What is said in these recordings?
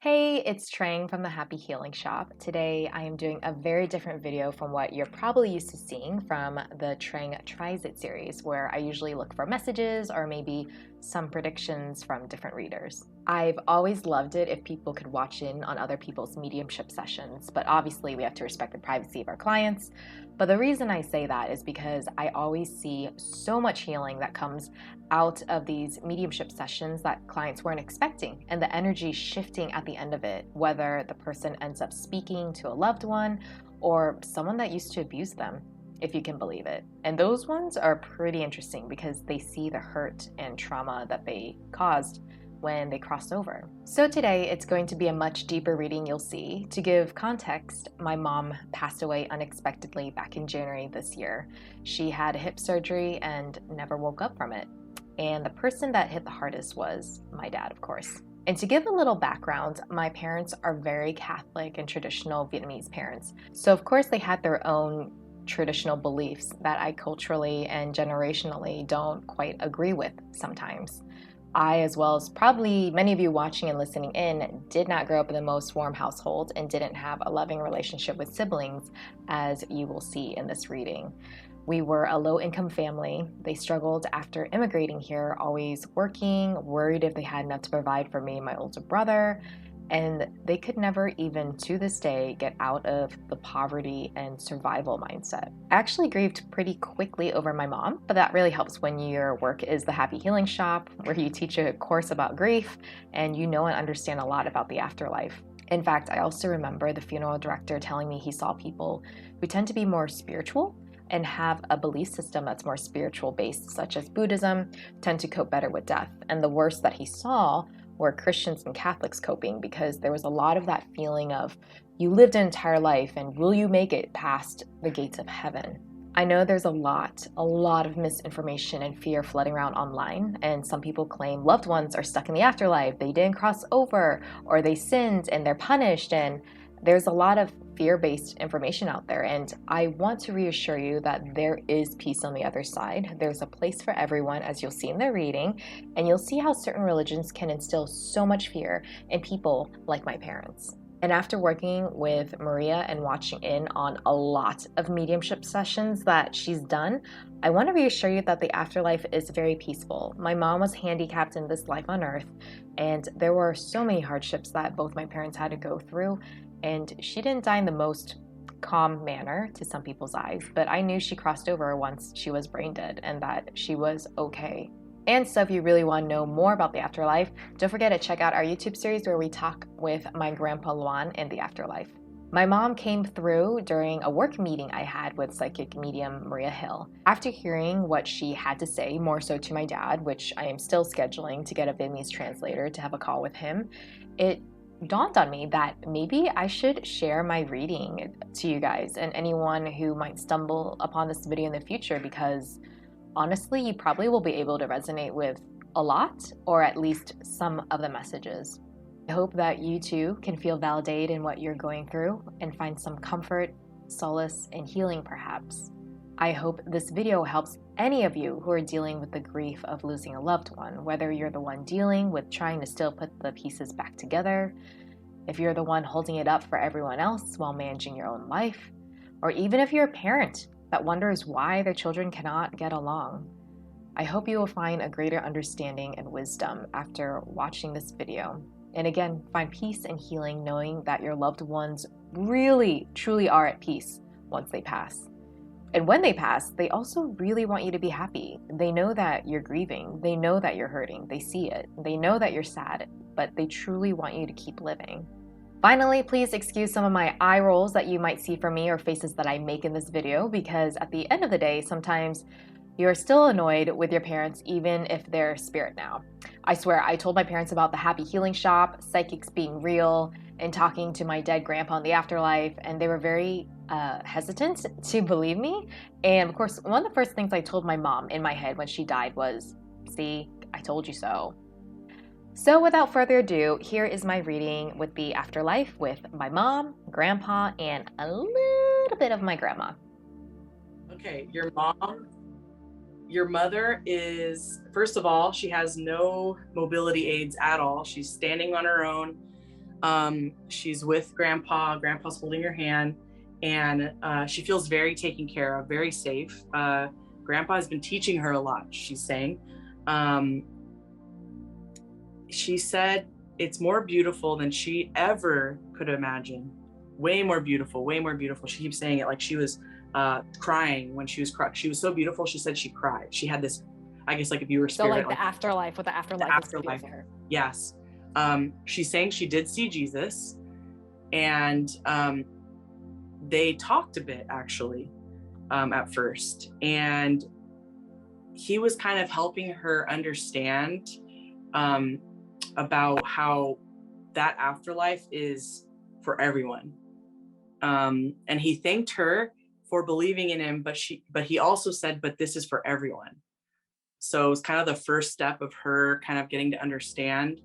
Hey, it's Trang from the Happy Healing Shop. Today I am doing a very different video from what you're probably used to seeing from the Trang Tries It series, where I usually look for messages or maybe some predictions from different readers. I've always loved it if people could watch in on other people's mediumship sessions, but obviously we have to respect the privacy of our clients. But the reason I say that is because I always see so much healing that comes out of these mediumship sessions that clients weren't expecting, and the energy shifting at the end of it, whether the person ends up speaking to a loved one or someone that used to abuse them, if you can believe it. And those ones are pretty interesting because they see the hurt and trauma that they caused when they crossed over. So today it's going to be a much deeper reading. You'll see. To give context, my mom passed away unexpectedly back in January this year. She had hip surgery and never woke up from it. And the person that hit the hardest was my dad, of course. And to give a little background, my parents are very Catholic and traditional Vietnamese parents. So of course they had their own traditional beliefs that I culturally and generationally don't quite agree with sometimes. I, as well as probably many of you watching and listening in, did not grow up in the most warm household and didn't have a loving relationship with siblings, as you will see in this reading. We were a low-income family. They struggled after immigrating here, always working, worried if they had enough to provide for me and my older brother, and they could never even to this day get out of the poverty and survival mindset. I actually grieved pretty quickly over my mom, but that really helps when your work is the Happy Healing Shop, where you teach a course about grief and you know and understand a lot about the afterlife. In fact, I also remember the funeral director telling me he saw people who tend to be more spiritual and have a belief system that's more spiritual based, such as Buddhism, tend to cope better with death. And the worst that he saw were Christians and Catholics coping, because there was a lot of that feeling of, you lived an entire life and will you make it past the gates of heaven? I know there's a lot of misinformation and fear flooding around online, and some people claim loved ones are stuck in the afterlife, they didn't cross over, or they sinned and they're punished, and there's a lot of fear-based information out there, and I want to reassure you that there is peace on the other side. There's a place for everyone, as you'll see in the reading, and you'll see how certain religions can instill so much fear in people like my parents. And after working with Maria and watching in on a lot of mediumship sessions that she's done, I want to reassure you that the afterlife is very peaceful. My mom was handicapped in this life on earth, and there were so many hardships that both my parents had to go through, and she didn't die in the most calm manner to some people's eyes, but I knew she crossed over once she was brain dead and that she was okay. And so if you really want to know more about the afterlife, don't forget to check out our YouTube series where we talk with my grandpa Luan in the afterlife. My mom came through during a work meeting I had with psychic medium Maria Hill. After hearing what she had to say, more so to my dad, which I am still scheduling to get a Vietnamese translator to have a call with him, it dawned on me that maybe I should share my reading to you guys and anyone who might stumble upon this video in the future, because honestly, you probably will be able to resonate with a lot, or at least some of the messages. I hope that you too can feel validated in what you're going through and find some comfort, solace, and healing perhaps. I hope this video helps any of you who are dealing with the grief of losing a loved one, whether you're the one dealing with trying to still put the pieces back together, if you're the one holding it up for everyone else while managing your own life, or even if you're a parent that wonders why their children cannot get along. I hope you will find a greater understanding and wisdom after watching this video. And again, find peace and healing knowing that your loved ones really, truly are at peace once they pass. And when they pass, they also really want you to be happy. They know that you're grieving. They know that you're hurting. They see it. They know that you're sad, but they truly want you to keep living. Finally, please excuse some of my eye rolls that you might see from me or faces that I make in this video, because at the end of the day, sometimes you're still annoyed with your parents even if they're spirit now. I swear, I told my parents about the Happy Healing Shop, psychics being real, and talking to my dead grandpa in the afterlife, and they were very hesitant to believe me. And of course, one of the first things I told my mom in my head when she died was, "See, I told you so." So without further ado, here is my reading with the afterlife with my mom, grandpa, and a little bit of my grandma. Okay, your mother is, first of all, she has no mobility aids at all. She's standing on her own. She's with grandpa. Grandpa's holding her hand, and she feels very taken care of, very safe. Grandpa has been teaching her a lot, she's saying. She said it's more beautiful than she ever could imagine. Way more beautiful, way more beautiful. She keeps saying it like she was crying when she was crying. She was so beautiful, she said she cried. She had this, I guess, like if you were spirit. So like the afterlife, what the afterlife is to her. Yes. She's saying she did see Jesus, and they talked a bit actually at first, and he was kind of helping her understand about how that afterlife is for everyone. And he thanked her for believing in him, but he also said, but this is for everyone. So it was kind of the first step of her kind of getting to understand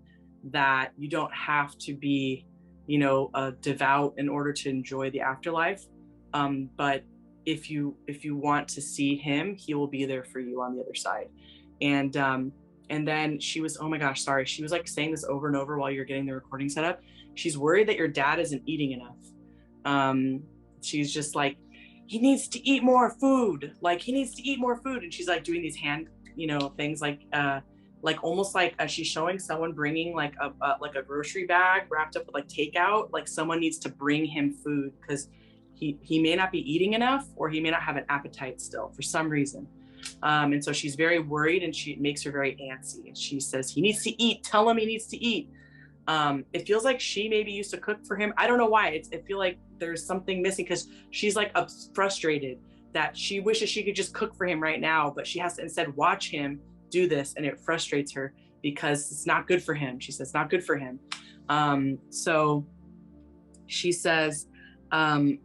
that you don't have to be, devout in order to enjoy the afterlife. But if you want to see him, he will be there for you on the other side. And then she was, oh my gosh, sorry. She was like saying this over and over while you're getting the recording set up. She's worried that your dad isn't eating enough. She's just like, he needs to eat more food. Like he needs to eat more food. And she's like doing these hand, things like almost like she's showing someone bringing like a grocery bag wrapped up with like takeout. Like someone needs to bring him food because he may not be eating enough, or he may not have an appetite still for some reason. And so she's very worried, and it makes her very antsy. And she says, he needs to eat. Tell him he needs to eat. It feels like she maybe used to cook for him. I don't know why. I feel like there's something missing because she's like frustrated that she wishes she could just cook for him right now, but she has to instead watch him do this, and it frustrates her because it's not good for him. She says it's not good for him. So she says, oh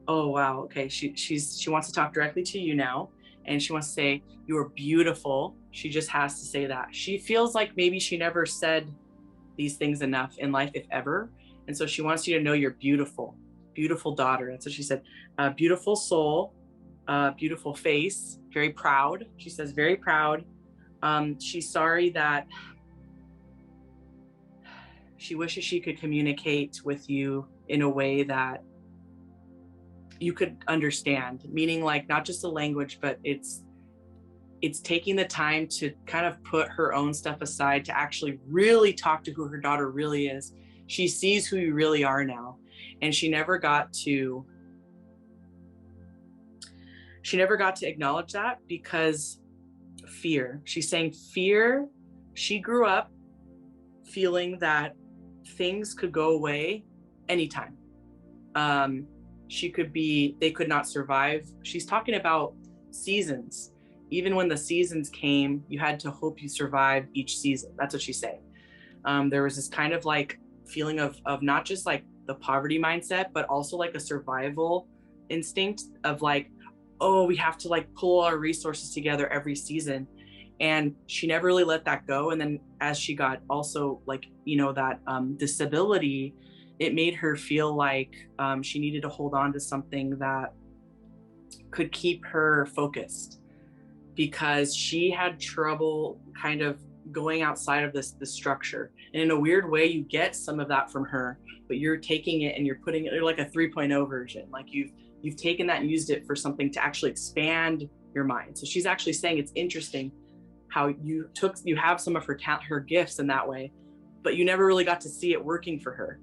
wow, okay. She wants to talk directly to you now, and she wants to say you're beautiful. She just has to say that. She feels like maybe she never said these things enough in life, if ever. And so she wants you to know you're beautiful, beautiful daughter. That's what she said. Beautiful soul, beautiful face, very proud. She says very proud. She's sorry that she wishes she could communicate with you in a way that you could understand, meaning like not just the language, but it's taking the time to kind of put her own stuff aside to actually really talk to who her daughter really is. She sees who you really are now, and she never got to acknowledge that because fear. She's saying fear. She grew up feeling that things could go away anytime. They could not survive. She's talking about seasons. Even when the seasons came, you had to hope you survived each season. That's what she's saying. There was this kind of like feeling of not just like the poverty mindset, but also like a survival instinct of like, oh, we have to like pull our resources together every season. And she never really let that go. And then as she got also like, that disability, it made her feel like she needed to hold on to something that could keep her focused, because she had trouble kind of going outside of this structure. And in a weird way, you get some of that from her, but you're taking it and you're putting it like a 3.0 version. Like you've taken that and used it for something to actually expand your mind. So she's actually saying it's interesting how you have some of her gifts in that way, but you never really got to see it working for her.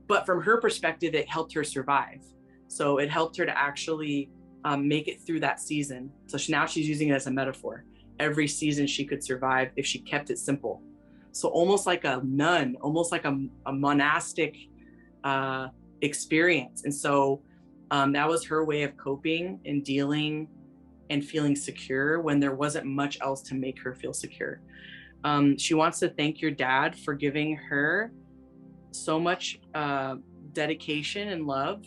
But from her perspective, it helped her survive. So it helped her to actually make it through that season. So now she's using it as a metaphor. Every season she could survive if she kept it simple. So almost like a nun, almost like a monastic experience. And so that was her way of coping and dealing and feeling secure when there wasn't much else to make her feel secure. She wants to thank your dad for giving her so much dedication and love.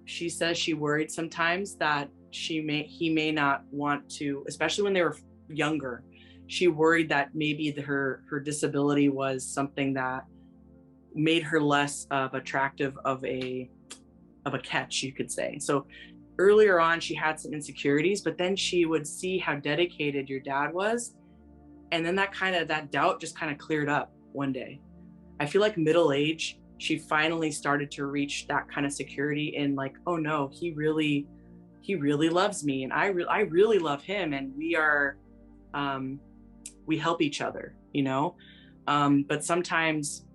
She says she worried sometimes that he may not want to, especially when they were younger. She worried that maybe her disability was something that made her less attractive of a catch, you could say. So earlier on, she had some insecurities, but then she would see how dedicated your dad was, and then that doubt just kind of cleared up. one day. I feel like middle age, she finally started to reach that kind of security in like, oh no, he really loves me, and I really love him, and we are, we help each other, you know. But sometimes,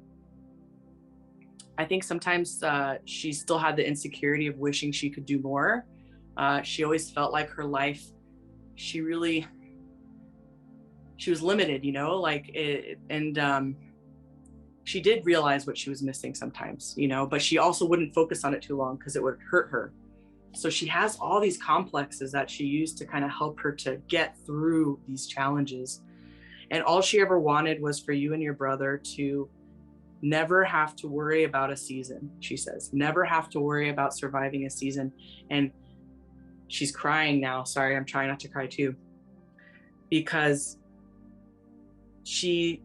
I think sometimes she still had the insecurity of wishing she could do more. She always felt like her life, she was limited, you know, like it, and she did realize what she was missing sometimes, you know, but she also wouldn't focus on it too long because it would hurt her. So she has all these complexes that she used to kind of help her to get through these challenges. And all she ever wanted was for you and your brother to never have to worry about a season, she says, never have to worry about surviving a season. And she's crying now. Sorry, I'm trying not to cry too, because she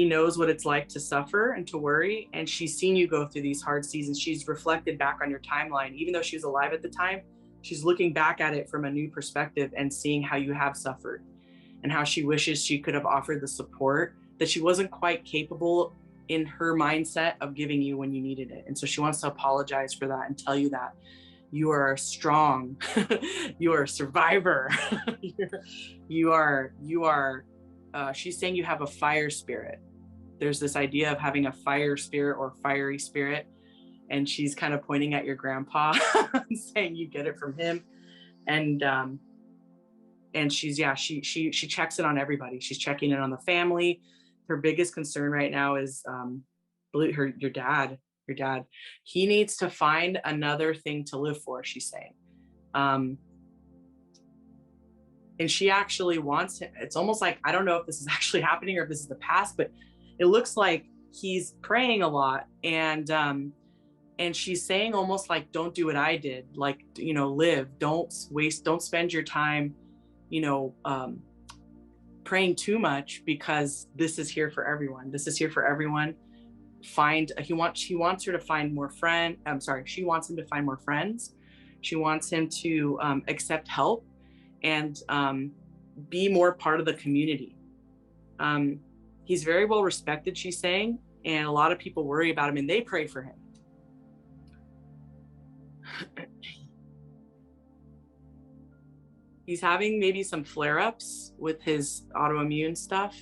knows what it's like to suffer and to worry, and she's seen you go through these hard seasons. She's reflected back on your timeline. Even though she was alive at the time, she's looking back at it from a new perspective and seeing how you have suffered, and how she wishes she could have offered the support that she wasn't quite capable in her mindset of giving you when you needed it. And so she wants to apologize for that and tell you that you are strong, you are a survivor, you are she's saying you have a fire spirit. There's this idea of having a fire spirit or fiery spirit, and she's kind of pointing at your grandpa and saying you get it from him. And she's, yeah, she checks in on everybody. She's checking in on the family. Her biggest concern right now is your dad. He needs to find another thing to live for, she's saying. And she actually wants him. It's almost like, I don't know if this is actually happening or if this is the past, but it looks like he's praying a lot. And she's saying almost like, don't do what I did. Like, you know, live, don't spend your time, you know, praying too much, because this is here for everyone. This is here for everyone. She wants her to find more she wants him to find more friends. She wants him to accept help and be more part of the community. He's very well respected, she's saying, and a lot of people worry about him and they pray for him. He's having maybe some flare-ups with his autoimmune stuff.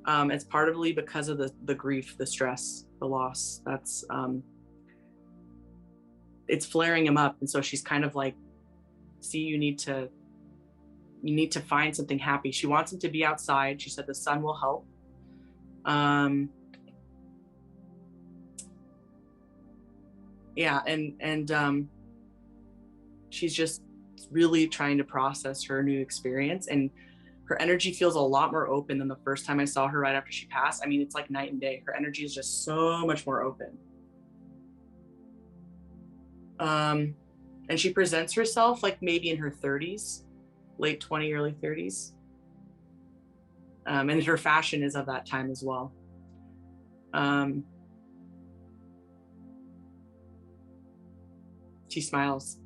It's partly because of the grief, the stress, the loss. That's it's flaring him up. And so she's kind of like, see, you need to find something happy. She wants him to be outside. She said the sun will help. Yeah, and she's just really trying to process her new experience, and her energy feels a lot more open than the first time I saw her right after she passed. I mean, it's like night and day. Her energy is just so much more open. And she presents herself like maybe in her 30s, late 20, early 30s. And her fashion is of that time as well. She smiles.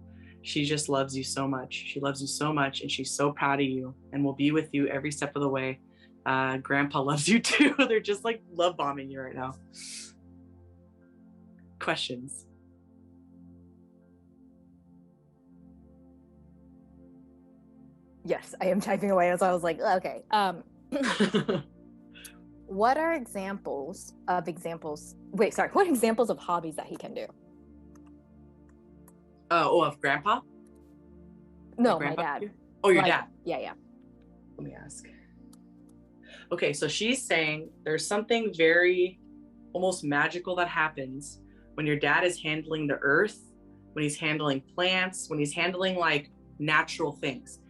She just loves you so much. She loves you so much, and she's so proud of you and will be with you every step of the way. Grandpa loves you too. They're just like love bombing you right now. Questions? Yes, I am typing away, so I was like, okay. What are examples of what examples of hobbies that he can do? Of Grandpa? No, my dad. Oh, your dad. Yeah. Let me ask. Okay, so she's saying there's something very almost magical that happens when your dad is handling the earth, when he's handling plants, when he's handling like natural things.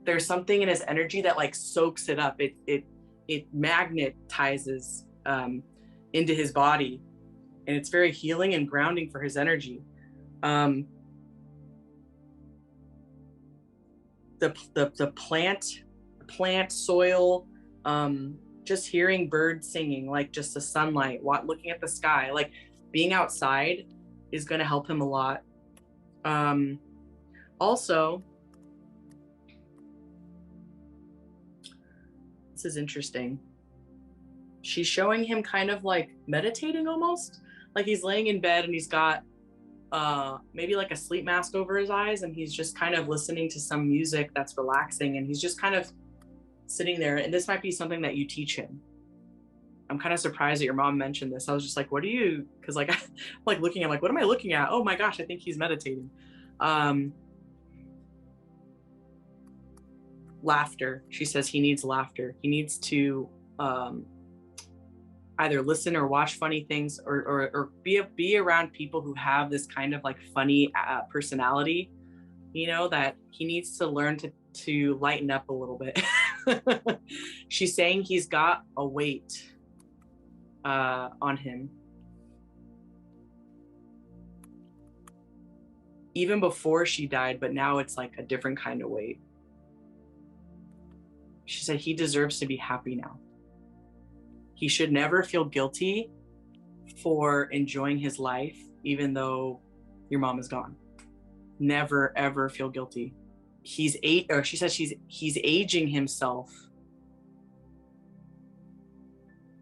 There's something in his energy that like soaks it up. It magnetizes into his body, and it's very healing and grounding for his energy. The plant soil, just hearing birds singing, like just the sunlight, looking at the sky, like being outside is going to help him a lot. Also, this is interesting. she's showing him kind of like meditating almost. Like he's laying in bed and he's got maybe like a sleep mask over his eyes, and he's just kind of listening to some music that's relaxing, and he's just kind of sitting there. And this might be something that you teach him. I'm kind of surprised that your mom mentioned this. I was just like, what do you, because like I'm like looking, I'm like, what am I looking at? Oh my gosh, I think he's meditating. Laughter. She says he needs laughter. He needs to either listen or watch funny things, or be around people who have this kind of like funny personality, you know, that he needs to learn to lighten up a little bit. She's saying he's got a weight on him. Even before she died, but now it's like a different kind of weight. She said he deserves to be happy now. He should never feel guilty for enjoying his life, even though your mom is gone. Never, ever feel guilty. She says he's aging himself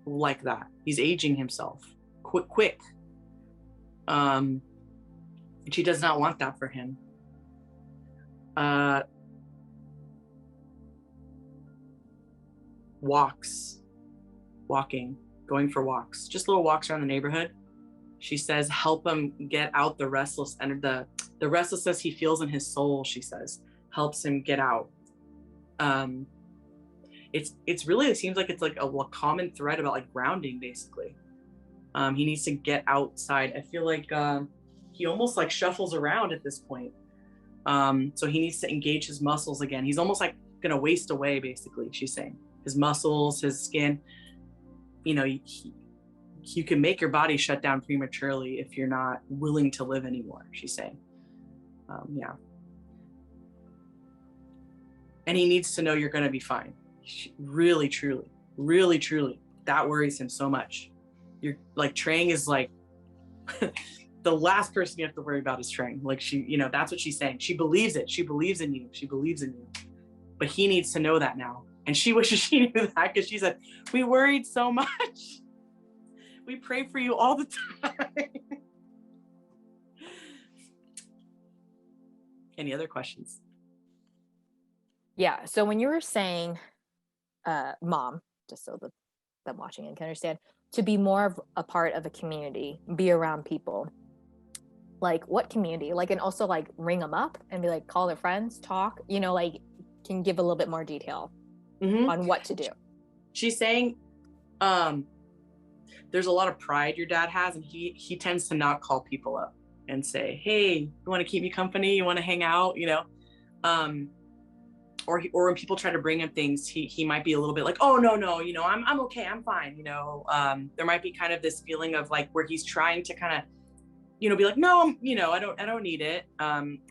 like that. He's aging himself quick. She does not want that for him. Walking, going for walks, just little walks around the neighborhood. She says help him get out the restless and the restlessness he feels in his soul. She says helps him get out. It's really, it seems like it's like a common thread about like grounding, basically. He needs to get outside. I feel like he almost like shuffles around at this point. So he needs to engage his muscles again. He's almost like gonna waste away, basically, she's saying. His muscles, his skin, you know, you can make your body shut down prematurely if you're not willing to live anymore, she's saying. Yeah. And he needs to know you're gonna be fine. Really, truly, that worries him so much. You're like, Trang is like, the last person you have to worry about is Trang. Like she, you know, that's what she's saying. She believes it. She believes in you. She believes in you. But he needs to know that now. And she wishes she knew that, because she said, we worried so much. We pray for you all the time. Any other questions? Yeah. So when you were saying, mom, just so that them watching and can understand, to be more of a part of a community, be around people, like what community? Like, and also like ring them up and be like, call their friends, talk, you know, like, can you give a little bit more detail on what to do? She's saying there's a lot of pride your dad has, and he tends to not call people up and say, hey, you want to keep me company, you want to hang out, you know. Or when people try to bring him things, he might be a little bit like, oh no, you know, I'm okay, I'm fine, you know. There might be kind of this feeling of like where he's trying to kind of, you know, be like, no, you know, I don't need it.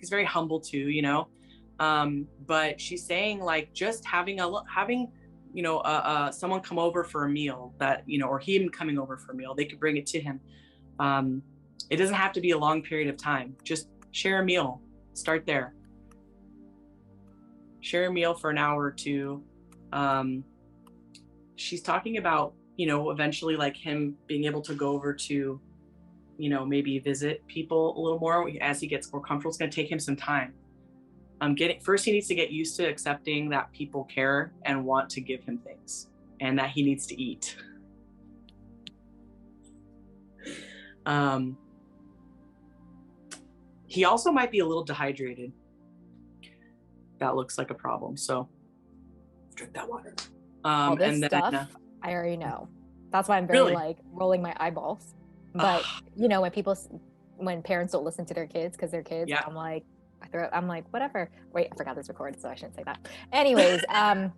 He's very humble too, you know. But she's saying like just having you know, someone come over for a meal, that, you know, or him coming over for a meal, they could bring it to him. It doesn't have to be a long period of time. Just share a meal. Start there. Share a meal for an hour or two. She's talking about, you know, eventually like him being able to go over to, you know, maybe visit people a little more as he gets more comfortable. It's going to take him some time. First he needs to get used to accepting that people care and want to give him things, and that he needs to eat. He also might be a little dehydrated. That looks like a problem. So drink that water. All this and then, stuff, I already know. That's why I'm very really? Like rolling my eyeballs. But you know, when parents don't listen to their kids because they're kids, yeah. I'm like, whatever. Wait, I forgot this recorded, so I shouldn't say that. Anyways, well,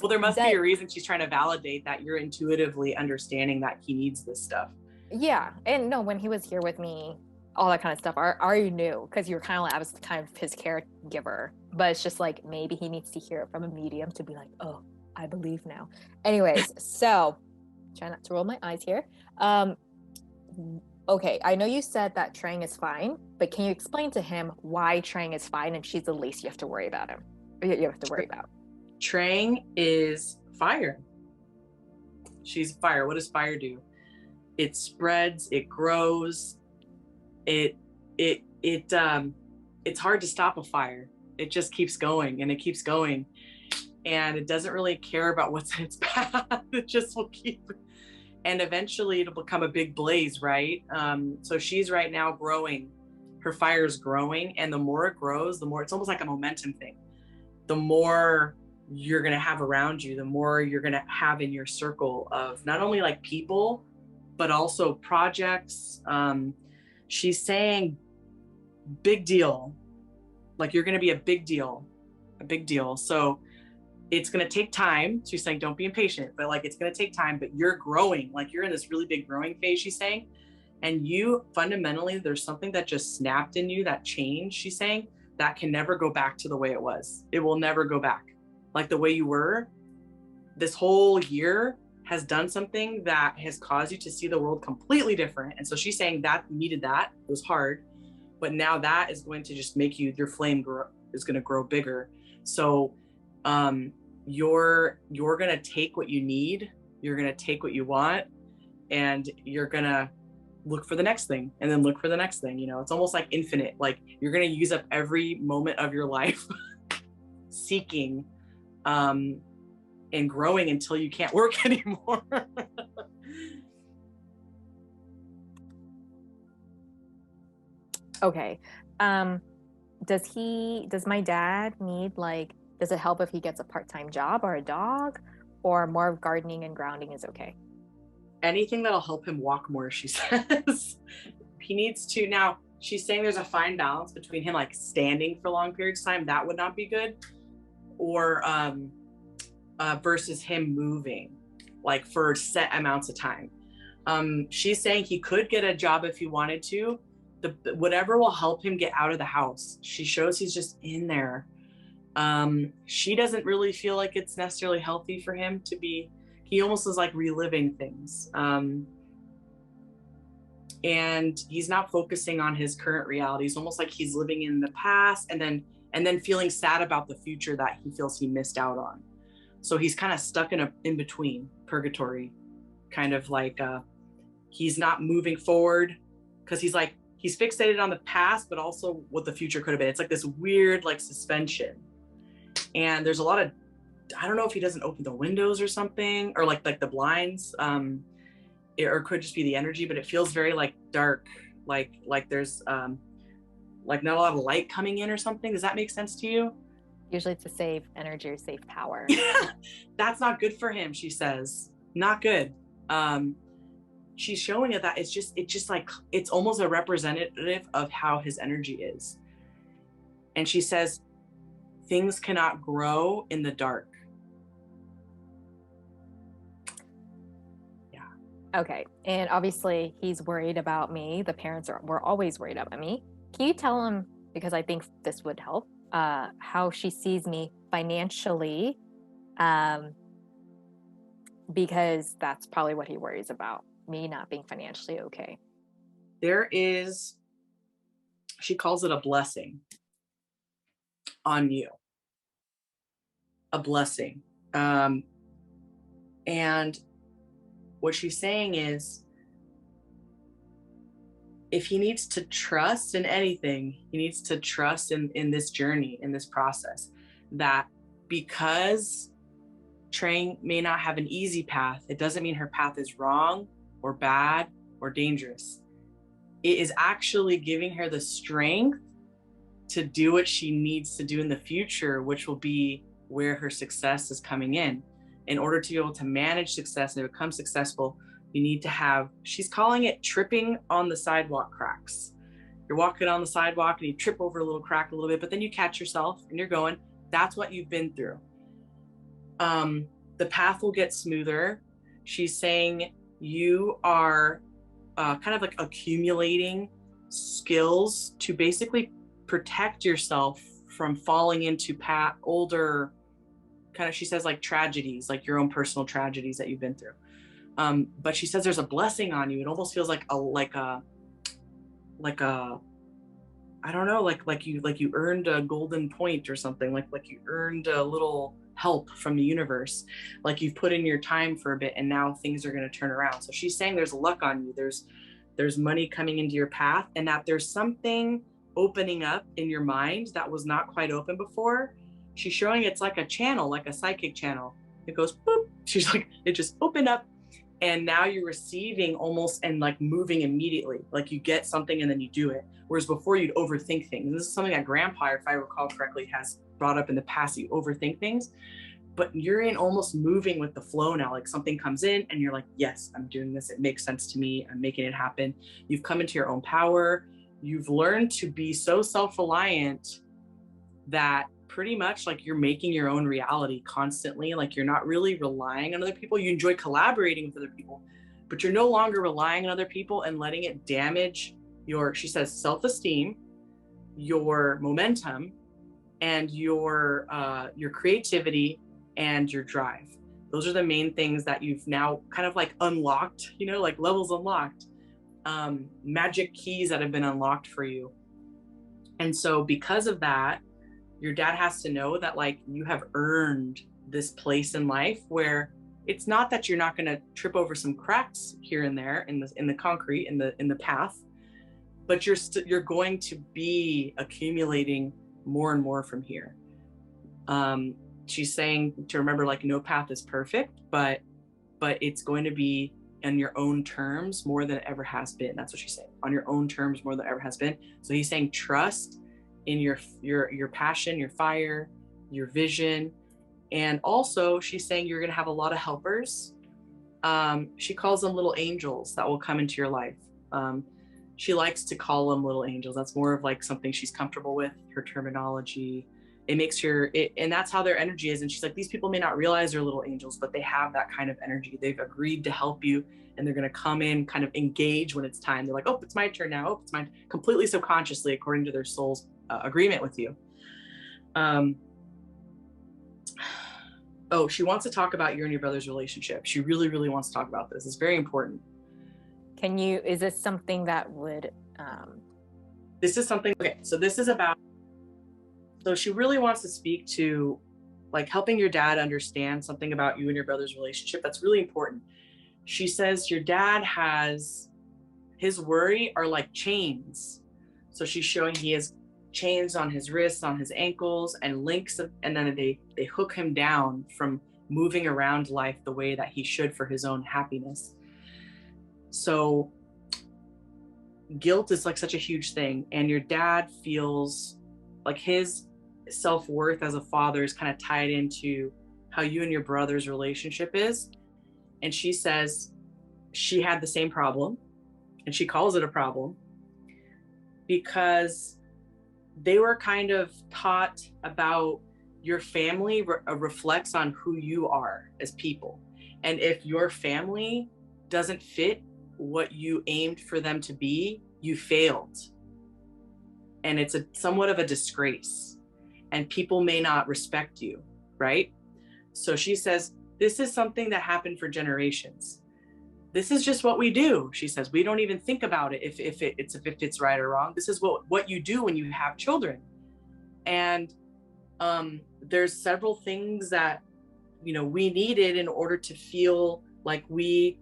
there must be a reason she's trying to validate that you're intuitively understanding that he needs this stuff. Yeah, and no, when he was here with me, all that kind of stuff, I already knew, because you were kind of like, I was kind of his caregiver. But it's just like, maybe he needs to hear it from a medium to be like, oh, I believe now. Anyways, so try not to roll my eyes here. Okay, I know you said that Trang is fine, but can you explain to him why Trang is fine and she's the least you have to worry about him? Or you have to worry about. Trang is fire. She's fire. What does fire do? It spreads, it grows, it's hard to stop a fire. It just keeps going and it keeps going, and it doesn't really care about what's in its path. It just will keep, and eventually it'll become a big blaze, right? So she's right now growing. Her fire is growing, and the more it grows, the more, it's almost like a momentum thing. The more you're going to have around you, the more you're going to have in your circle of not only like people, but also projects. She's saying big deal, like you're going to be a big deal. So it's going to take time. She's saying don't be impatient, but like it's going to take time, but you're growing, like you're in this really big growing phase, she's saying. And you fundamentally, there's something that just snapped in you, that change, she's saying, that can never go back to the way it was. It will never go back. Like the way you were, this whole year has done something that has caused you to see the world completely different. And so she's saying that needed that. It was hard, but now that is going to just make you, your flame is going to grow bigger. So you're going to take what you need, you're going to take what you want, and you're going to look for the next thing, and then look for the next thing. You know, it's almost like infinite. Like you're going to use up every moment of your life seeking and growing until you can't work anymore. Okay. Does my dad need, like, does it help if he gets a part-time job or a dog, or more of gardening and grounding is okay? Anything that'll help him walk more, she says. He needs to. Now she's saying there's a fine balance between him like standing for long periods of time, that would not be good, or versus him moving like for set amounts of time. She's saying he could get a job if he wanted to. Whatever will help him get out of the house. She shows he's just in there. She doesn't really feel like it's necessarily healthy for him to be, he almost is like reliving things. And he's not focusing on his current reality. It's almost like he's living in the past and then feeling sad about the future that he feels he missed out on. So he's kind of stuck in between purgatory, kind of like he's not moving forward because he's fixated on the past, but also what the future could have been. It's like this weird like suspension. And there's a lot of, I don't know if he doesn't open the windows or something, or like the blinds, or it could just be the energy, but it feels very like dark, like there's like not a lot of light coming in or something. Does that make sense to you? Usually to save energy or save power. That's not good for him, she says. Not good. She's showing it that it's just like, it's almost a representative of how his energy is. And she says, things cannot grow in the dark. Yeah. Okay. And obviously he's worried about me. The parents were always worried about me. Can you tell him, because I think this would help, how she sees me financially? Because that's probably what he worries about, me not being financially okay. She calls it a blessing on you. A blessing. And what she's saying is, if he needs to trust in anything, he needs to trust in this journey, in this process, that because Trang may not have an easy path, it doesn't mean her path is wrong or bad or dangerous. It is actually giving her the strength to do what she needs to do in the future, which will be where her success is coming in. In order to be able to manage success and become successful, you need to have, she's calling it tripping on the sidewalk cracks. You're walking on the sidewalk and you trip over a little crack a little bit, but then you catch yourself and you're going. That's what you've been through. The path will get smoother. She's saying you are kind of like accumulating skills to basically protect yourself from falling into older kind of, she says, like tragedies, like your own personal tragedies that you've been through. But she says there's a blessing on you. It almost feels like a I don't know, like you earned a golden point or something, like you earned a little help from the universe. Like you've put in your time for a bit and now things are going to turn around. So she's saying there's luck on you. There's money coming into your path, and that there's something opening up in your mind that was not quite open before. She's showing it's like a channel, like a psychic channel. It goes boop. She's like, it just opened up. And now you're receiving almost and like moving immediately. Like you get something and then you do it. Whereas before you'd overthink things. This is something that Grandpa, if I recall correctly, has brought up in the past. You overthink things, but you're in almost moving with the flow now. Like something comes in and you're like, yes, I'm doing this. It makes sense to me. I'm making it happen. You've come into your own power. You've learned to be so self-reliant that pretty much like you're making your own reality constantly. Like you're not really relying on other people. You enjoy collaborating with other people, but you're no longer relying on other people and letting it damage your, she says, self-esteem, your momentum, and your creativity and your drive. Those are the main things that you've now kind of like unlocked, you know, like levels unlocked, magic keys that have been unlocked for you. And so because of that, your dad has to know that like you have earned this place in life where it's not that you're not going to trip over some cracks here and there in the concrete, in the path, but you're going to be accumulating more and more from here. She's saying to remember, like, no path is perfect, but it's going to be on your own terms more than it ever has been. That's what she's saying, on your own terms more than it ever has been. So he's saying trust in your passion, your fire, your vision. And also she's saying you're going to have a lot of helpers. She calls them little angels that will come into your life. She likes to call them little angels. That's more of like something she's comfortable with, her terminology. It makes and that's how their energy is. And she's like, these people may not realize they're little angels, but they have that kind of energy. They've agreed to help you, and they're going to come in, kind of engage when it's time. They're like, oh, it's my turn now. Oh, it's mine, completely subconsciously, according to their soul's agreement with you. Oh, she wants to talk about you and your brother's relationship. She really, really wants to talk about this. It's very important. Is this something that would, This is something, okay, so this is about, so she really wants to speak to like helping your dad understand something about you and your brother's relationship. That's really important. She says your dad has, his worry are like chains. So she's showing he has chains on his wrists, on his ankles, and links, and then they hook him down from moving around life the way that he should for his own happiness. So guilt is like such a huge thing, and your dad feels like his self-worth as a father is kind of tied into how you and your brother's relationship is. And she says she had the same problem, and she calls it a problem because they were kind of taught about your family reflects on who you are as people. And if your family doesn't fit what you aimed for them to be, you failed. And it's somewhat of a disgrace, and people may not respect you, right? So she says, this is something that happened for generations. This is just what we do. She says, we don't even think about it if it's right or wrong. This is what you do when you have children. And there's several things that, you know, we needed in order to feel like we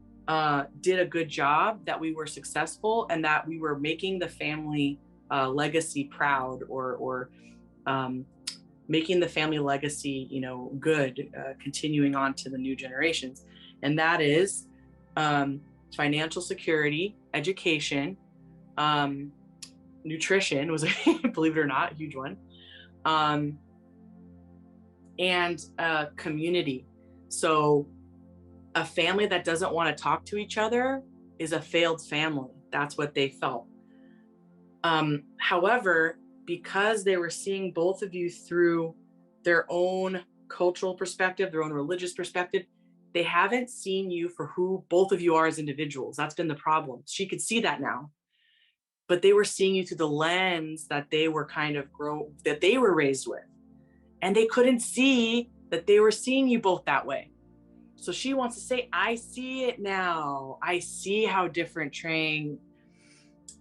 did a good job, that we were successful, and that we were making the family legacy proud, or making the family legacy, you know, good, continuing on to the new generations. And that is financial security, education, nutrition was, believe it or not, a huge one, and community. So a family that doesn't want to talk to each other is a failed family. That's what they felt. However, because they were seeing both of you through their own cultural perspective, their own religious perspective, they haven't seen you for who both of you are as individuals. That's been the problem. She could see that now, but they were seeing you through the lens that they were that they were raised with, and they couldn't see that they were seeing you both that way. So she wants to say, I see it now. I see how different Trang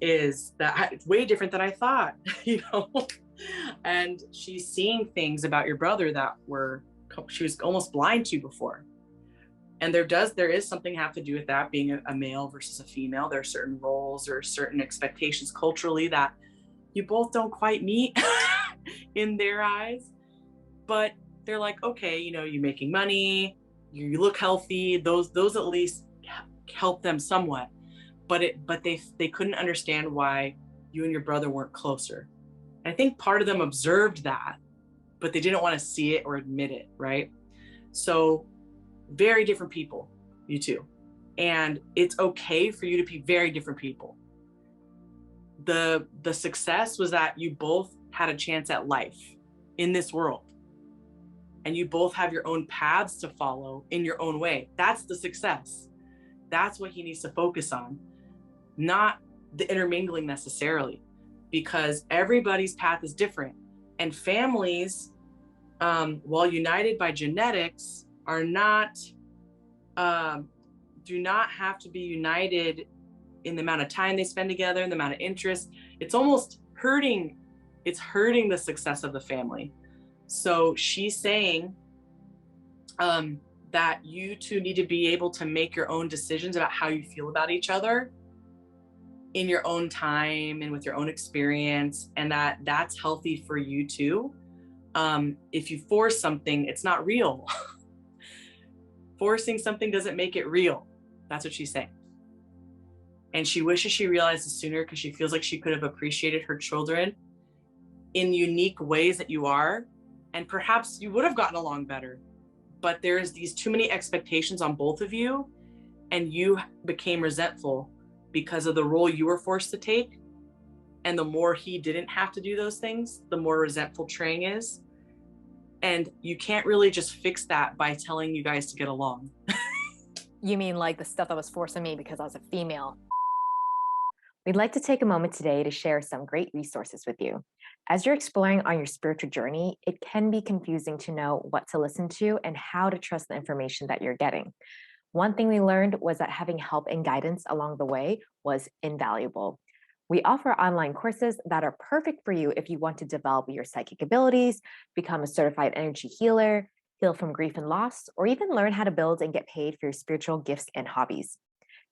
is, that it's way different than I thought, you know. And she's seeing things about your brother that were almost blind to before. And there is something have to do with that, being a male versus a female. There are certain roles or certain expectations culturally that you both don't quite meet in their eyes. But they're like, okay, you know, you're making money, you look healthy. Those at least help them somewhat. But they couldn't understand why you and your brother weren't closer. And I think part of them observed that, but they didn't want to see it or admit it, right? So very different people, you two. And it's okay for you to be very different people. The success was that you both had a chance at life in this world. And you both have your own paths to follow in your own way. That's the success. That's what he needs to focus on, not the intermingling necessarily, because everybody's path is different. And families, while united by genetics, are not, do not have to be united in the amount of time they spend together, and the amount of interest. It's almost hurting. It's hurting the success of the family. So she's saying that you two need to be able to make your own decisions about how you feel about each other in your own time and with your own experience, and that's healthy for you too. If you force something, it's not real. Forcing something doesn't make it real. That's what she's saying. And she wishes she realized it sooner, because she feels like she could have appreciated her children in unique ways that you are, and perhaps you would have gotten along better. But there's these too many expectations on both of you, and you became resentful because of the role you were forced to take. And the more he didn't have to do those things, the more resentful Trang is. And you can't really just fix that by telling you guys to get along. You mean like the stuff that was forced on me because I was a female? We'd like to take a moment today to share some great resources with you. As you're exploring on your spiritual journey, it can be confusing to know what to listen to and how to trust the information that you're getting. One thing we learned was that having help and guidance along the way was invaluable. We offer online courses that are perfect for you if you want to develop your psychic abilities, become a certified energy healer, heal from grief and loss, or even learn how to build and get paid for your spiritual gifts and hobbies.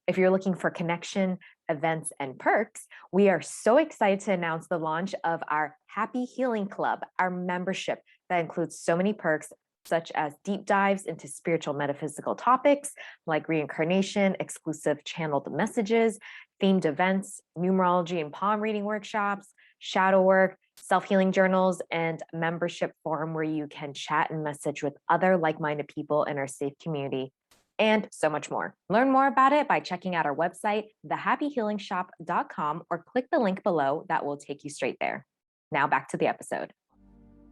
If you're looking for connection, events, and perks, we are so excited to announce the launch of our Happy Healing Club, our membership that includes so many perks, such as deep dives into spiritual metaphysical topics like reincarnation, exclusive channeled messages, themed events, numerology and palm reading workshops, shadow work, self-healing journals, and membership forum where you can chat and message with other like-minded people in our safe community, and so much more. Learn more about it by checking out our website, thehappyhealingshop.com, or click the link below that will take you straight there. Now back to the episode.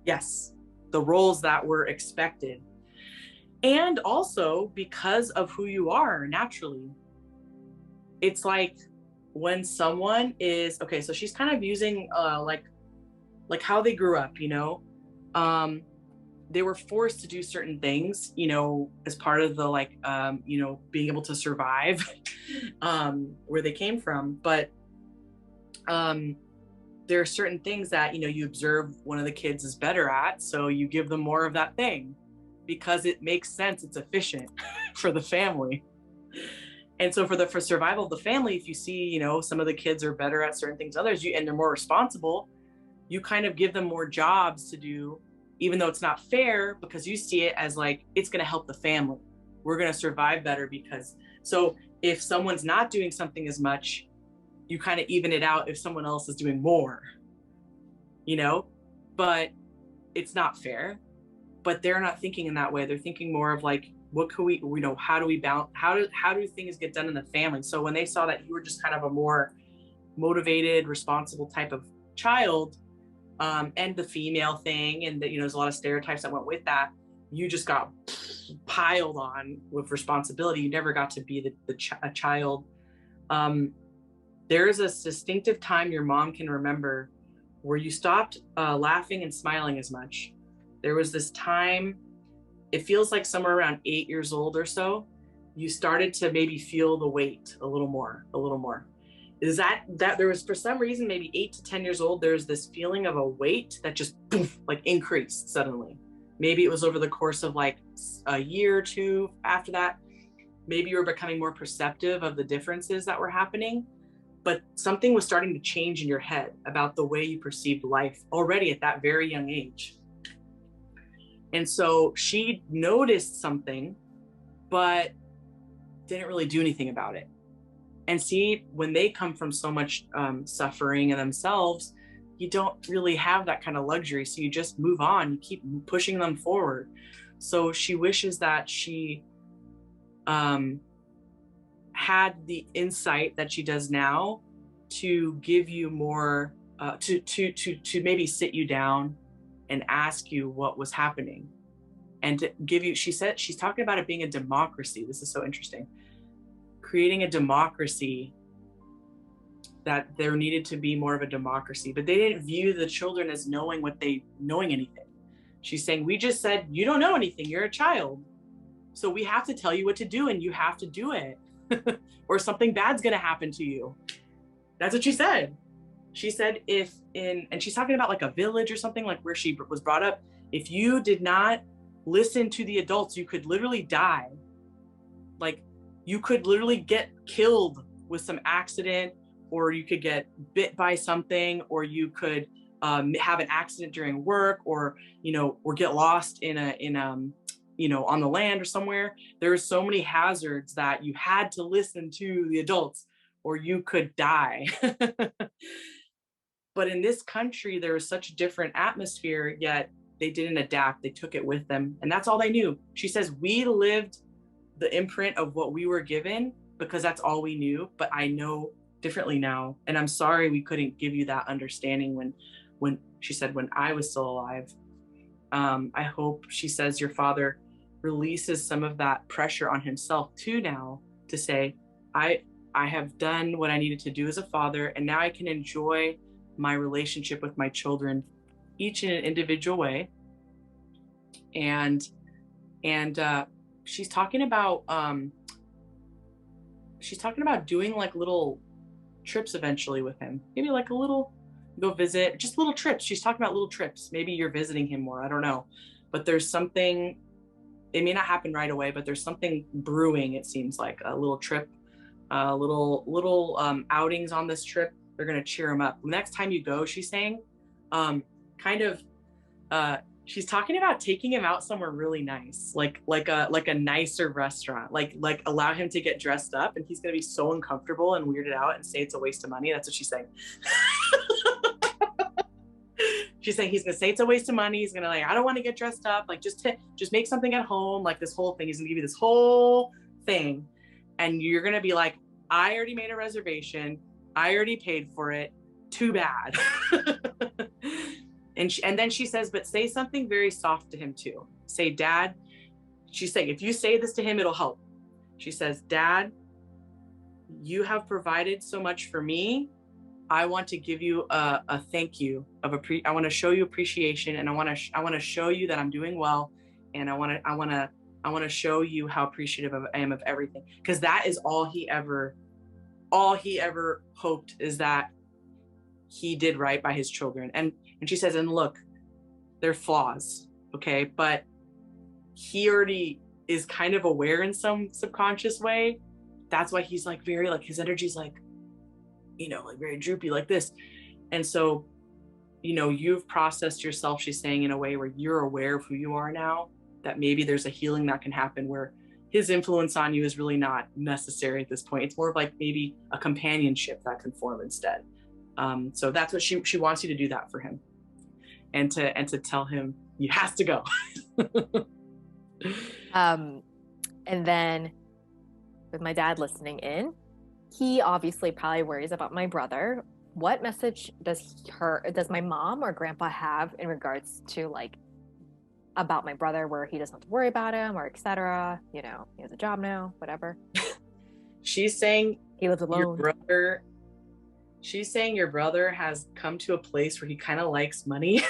Yes, the roles that were expected. And also because of who you are naturally. It's like when someone is, okay, so she's kind of using like how they grew up, you know? They were forced to do certain things, you know, as part of the you know, being able to survive where they came from. But there are certain things that, you know, you observe one of the kids is better at, so you give them more of that thing because it makes sense. It's efficient for the family. And so for survival of the family, if you see, you know, some of the kids are better at certain things, others, and they're more responsible, you kind of give them more jobs to do, even though it's not fair, because you see it as like, it's going to help the family. We're going to survive better because, so if someone's not doing something as much, you kind of even it out if someone else is doing more, you know, but it's not fair. But they're not thinking in that way. They're thinking more of like, what could we, you know, how do we balance, how do things get done in the family? So when they saw that you were just kind of a more motivated, responsible type of child, and the female thing, and that, you know, there's a lot of stereotypes that went with that, you just got piled on with responsibility. You never got to be a child. There is a distinctive time your mom can remember where you stopped laughing and smiling as much. There was this time, it feels like somewhere around 8 years old or so, you started to maybe feel the weight a little more. Is that there was, for some reason, maybe 8 to 10 years old, there's this feeling of a weight that just poof, like increased suddenly. Maybe it was over the course of like a year or two after that. Maybe you were becoming more perceptive of the differences that were happening, but something was starting to change in your head about the way you perceived life already at that very young age. And so she noticed something, but didn't really do anything about it. And see, when they come from so much suffering in themselves, you don't really have that kind of luxury. So you just move on, you keep pushing them forward. So she wishes that she had the insight that she does now to give you more, to maybe sit you down and ask you what was happening, and to give you, she said, she's talking about it being a democracy. This is so interesting. Creating a democracy, that there needed to be more of a democracy, but they didn't view the children as knowing anything. She's saying, we just said, you don't know anything, you're a child. So we have to tell you what to do and you have to do it or something bad's gonna happen to you. That's what she said. She said, and she's talking about like a village or something, like where she was brought up. If you did not listen to the adults, you could literally die. Like you could literally get killed with some accident, or you could get bit by something, or you could have an accident during work, or or get lost in on the land or somewhere. There were so many hazards that you had to listen to the adults, or you could die. But in this country, there was such a different atmosphere, yet they didn't adapt. They took it with them, and that's all they knew. She says, we lived the imprint of what we were given because that's all we knew, but I know differently now, and I'm sorry we couldn't give you that understanding when she said, when I was still alive. I hope, she says, your father releases some of that pressure on himself too now, to say, I have done what I needed to do as a father, and now I can enjoy my relationship with my children, each in an individual way. And she's talking about doing like little trips eventually with him, maybe like a little go visit, just little trips. She's talking about little trips. Maybe you're visiting him more, I don't know, but there's something, it may not happen right away, but there's something brewing. It seems like a little trip, little outings on this trip. They're going to cheer him up. The next time you go, she's saying, she's talking about taking him out somewhere really nice, like a nicer restaurant, like allow him to get dressed up, and he's going to be so uncomfortable and weirded out and say it's a waste of money. That's what she's saying. She's saying he's going to say it's a waste of money. He's going to, like, I don't want to get dressed up. Like, just make something at home. Like, this whole thing. He's going to give you this whole thing. And you're going to be like, I already made a reservation. I already paid for it. Too bad. And then she says, but say something very soft to him too. Say, Dad, she's saying, if you say this to him, it'll help. She says, Dad, you have provided so much for me. I want to give you a thank you I want to show you appreciation, and I want to show you that I'm doing well, and I want to show you how appreciative I am of everything, because that is all he ever hoped, is that he did right by his children. And she says, and look, they're flaws, okay, but he already is kind of aware in some subconscious way. That's why he's like very, like, his energy's like, like very droopy like this. And so, you've processed yourself, she's saying, in a way where you're aware of who you are now, that maybe there's a healing that can happen where his influence on you is really not necessary at this point. It's more of like maybe a companionship that can form instead. So that's what she wants you to do, that for him, and to tell him he has to go. And then with my dad listening in, he obviously probably worries about my brother. What message does my mom or grandpa have in regards to, like, about my brother, where he doesn't have to worry about him, or etc.? He has a job now, whatever. She's saying he lives alone. She's saying your brother has come to a place where he kind of likes money.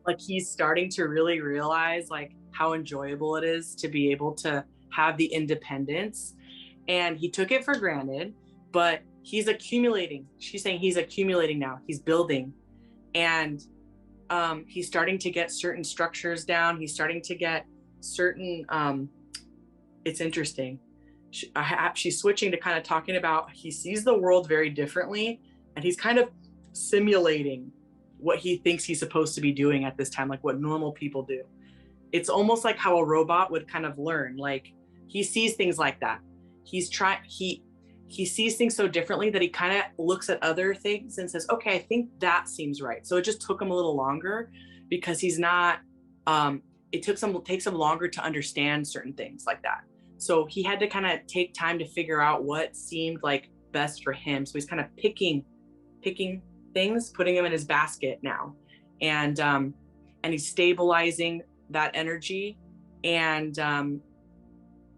Like, he's starting to really realize, like, how enjoyable it is to be able to have the independence. And he took it for granted, but he's accumulating. She's saying he's accumulating now. He's building. And He's starting to get certain structures down. He's starting to get certain, it's interesting. She's switching to kind of talking about, he sees the world very differently, and he's kind of simulating what he thinks he's supposed to be doing at this time, like what normal people do. It's almost like how a robot would kind of learn. Like, he sees things like that. He sees things so differently that he kind of looks at other things and says, okay, I think that seems right. So it just took him a little longer because he's not, it takes him longer to understand certain things like that. So he had to kind of take time to figure out what seemed like best for him. So he's kind of picking things, putting them in his basket now. And he's stabilizing that energy. And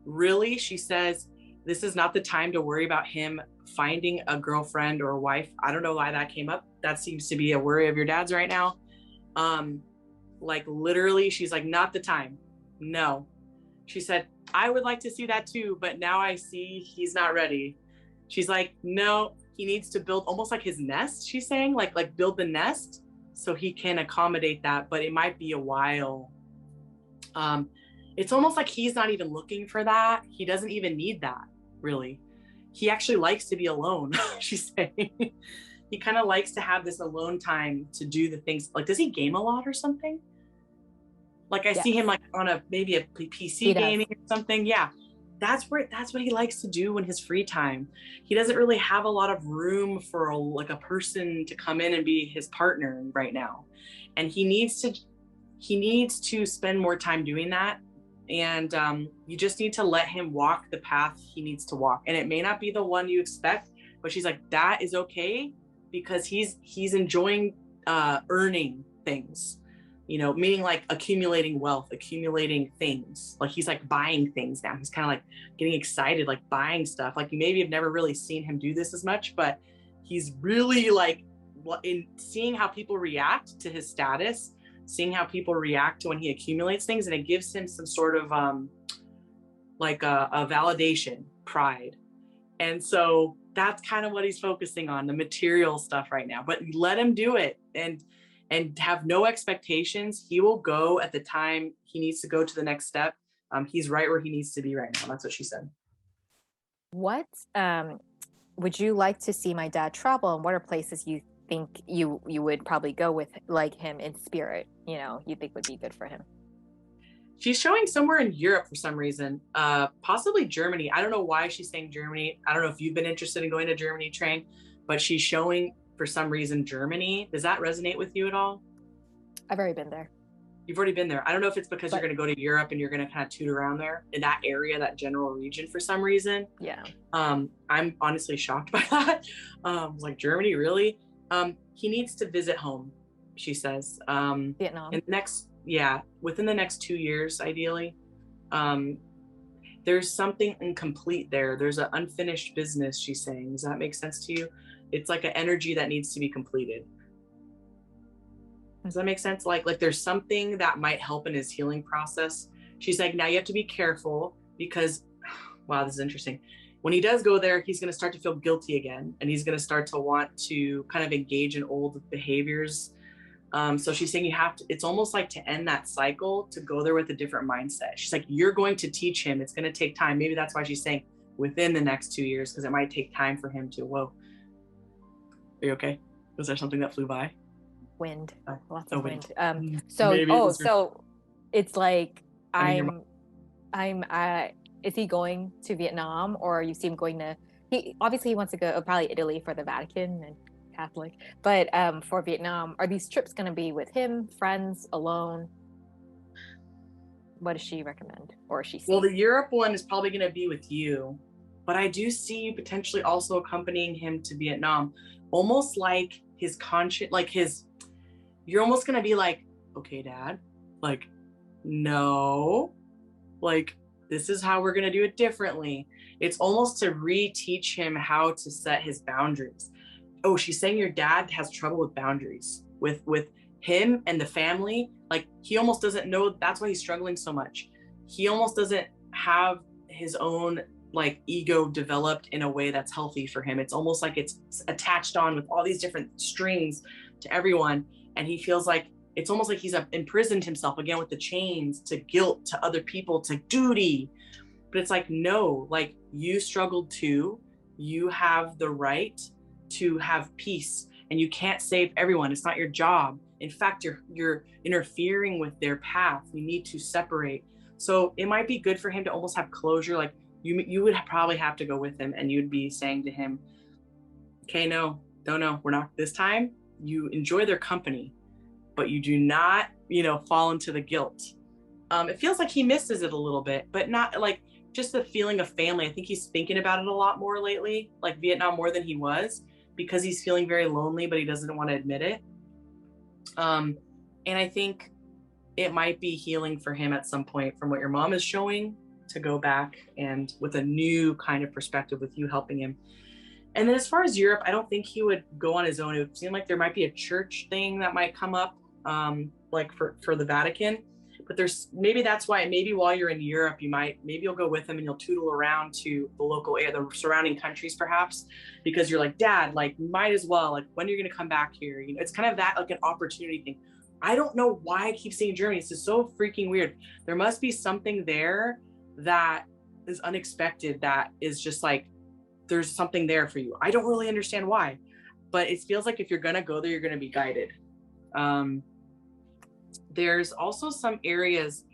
really, she says, this is not the time to worry about him finding a girlfriend or a wife. I don't know why that came up. That seems to be a worry of your dad's right now. Like, literally, she's like, not the time. No. She said, I would like to see that too, but now I see he's not ready. She's like, no, he needs to build almost like his nest, she's saying, like build the nest so he can accommodate that, but it might be a while. It's almost like he's not even looking for that. He doesn't even need that, really. He actually likes to be alone, she's saying. He kind of likes to have this alone time to do the things. Like, does he game a lot or something? Like, I see him like on maybe a PC gaming or something. Yeah, that's what he likes to do in his free time. He doesn't really have a lot of room for a person to come in and be his partner right now. And he needs to spend more time doing that. And you just need to let him walk the path he needs to walk. And it may not be the one you expect, but she's like, that is okay, because he's enjoying earning things, meaning like accumulating wealth, accumulating things. Like, he's like buying things now. He's kind of like getting excited, like buying stuff. Like, you maybe have never really seen him do this as much, but he's really like in seeing how people react to his status, seeing how people react to when he accumulates things, and it gives him some sort of like a validation, pride. And so that's kind of what he's focusing on, the material stuff right now. But let him do it and have no expectations. He will go at the time he needs to go to the next step. He's right where he needs to be right now. That's what she said. What would you like to see my dad travel, and what are places you think you would probably go with, like, him in spirit, you think would be good for him? She's showing somewhere in Europe for some reason, possibly Germany. I don't know why she's saying Germany. I don't know if you've been interested in going to Germany, Trang, but she's showing for some reason Germany. Does that resonate with you at all? I've already been there. You've already been there. I don't know if it's because you're going to go to Europe and you're going to kind of toot around there in that area, that general region for some reason. Yeah. I'm honestly shocked by that. Like, Germany, really? He needs to visit home, she says. Vietnam. Within the next 2 years, ideally. There's something incomplete there. There's an unfinished business, she's saying. Does that make sense to you? It's like an energy that needs to be completed. Does that make sense? Like there's something that might help in his healing process. She's like, now you have to be careful because, wow, this is interesting. When he does go there, he's going to start to feel guilty again, and he's going to start to want to kind of engage in old behaviors. So she's saying it's almost like to end that cycle, to go there with a different mindset. She's like, you're going to teach him. It's going to take time. Maybe that's why she's saying within the next 2 years, because it might take time for him to, whoa. Are you okay? Was there something that flew by? Wind. Lots of wind. So it's like, is he going to Vietnam, or you see him going to, he wants to go probably Italy for the Vatican and Catholic, but for Vietnam, are these trips going to be with him, friends, alone? What does she recommend, or she see? Well, the Europe one is probably going to be with you, but I do see you potentially also accompanying him to Vietnam, almost like his conscience, you're almost going to be like, okay, Dad, like, no, like, this is how we're going to do it differently. It's almost to reteach him how to set his boundaries. Oh, she's saying your dad has trouble with boundaries with him and the family. Like, he almost doesn't know. That's why he's struggling so much. He almost doesn't have his own like ego developed in a way that's healthy for him. It's almost like it's attached on with all these different strings to everyone. And he feels like it's almost like he's imprisoned himself again with the chains to guilt, to other people, to duty. But it's like, no, like you struggled too. You have the right to have peace, and you can't save everyone. It's not your job. In fact, you're interfering with their path. You need to separate. So it might be good for him to almost have closure. Like you would probably have to go with him, and you'd be saying to him, okay, no, we're not this time. You enjoy their company, but you do not, fall into the guilt. It feels like he misses it a little bit, but not like just the feeling of family. I think he's thinking about it a lot more lately, like Vietnam more than he was, because he's feeling very lonely, but he doesn't want to admit it. And I think it might be healing for him at some point from what your mom is showing, to go back and with a new kind of perspective with you helping him. And then as far as Europe, I don't think he would go on his own. It would seem like there might be a church thing that might come up, like for the Vatican. But maybe that's why, maybe while you're in Europe, maybe you'll go with him and you'll tootle around to the local area, the surrounding countries perhaps, because you're like, Dad, like might as well, like when are you going to come back here? It's kind of that, like an opportunity thing. I don't know why I keep saying Germany. It's just so freaking weird. There must be something there that is unexpected, that is just like, there's something there for you. I don't really understand why, but it feels like if you're going to go there, you're going to be guided. There's also some areas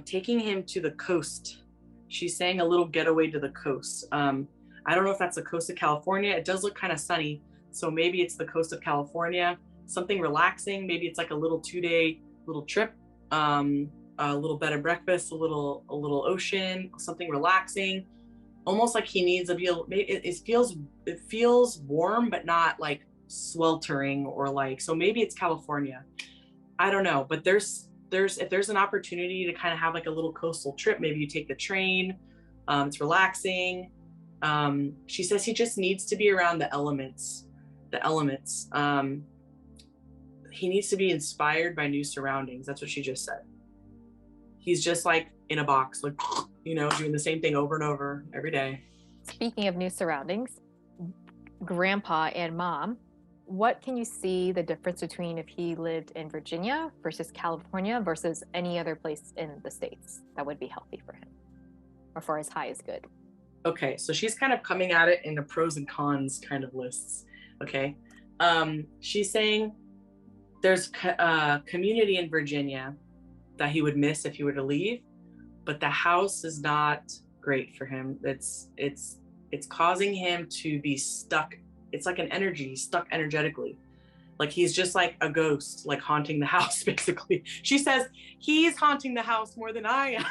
taking him to the coast. She's saying a little getaway to the coast. I don't know if that's the coast of California. It does look kind of sunny, so maybe it's the coast of California. Something relaxing. Maybe it's like a little 2-day little trip, a little bed and breakfast, a little ocean, something relaxing. Almost like he needs it feels warm, but not like sweltering or like, so maybe it's California. I don't know, but if there's an opportunity to kind of have like a little coastal trip, maybe you take the train, it's relaxing. She says he just needs to be around the elements. He needs to be inspired by new surroundings. That's what she just said. He's just like in a box, like, doing the same thing over and over every day. Speaking of new surroundings, Grandpa and Mom, what can you see the difference between if he lived in Virginia versus California versus any other place in the States that would be healthy for him, or for as high as good? Okay, so she's kind of coming at it in the pros and cons kind of lists. Okay, she's saying there's a community in Virginia that he would miss if he were to leave, but the house is not great for him. It's causing him to be stuck. It's like an energy, stuck energetically. Like he's just like a ghost, like haunting the house, basically. She says he's haunting the house more than I am.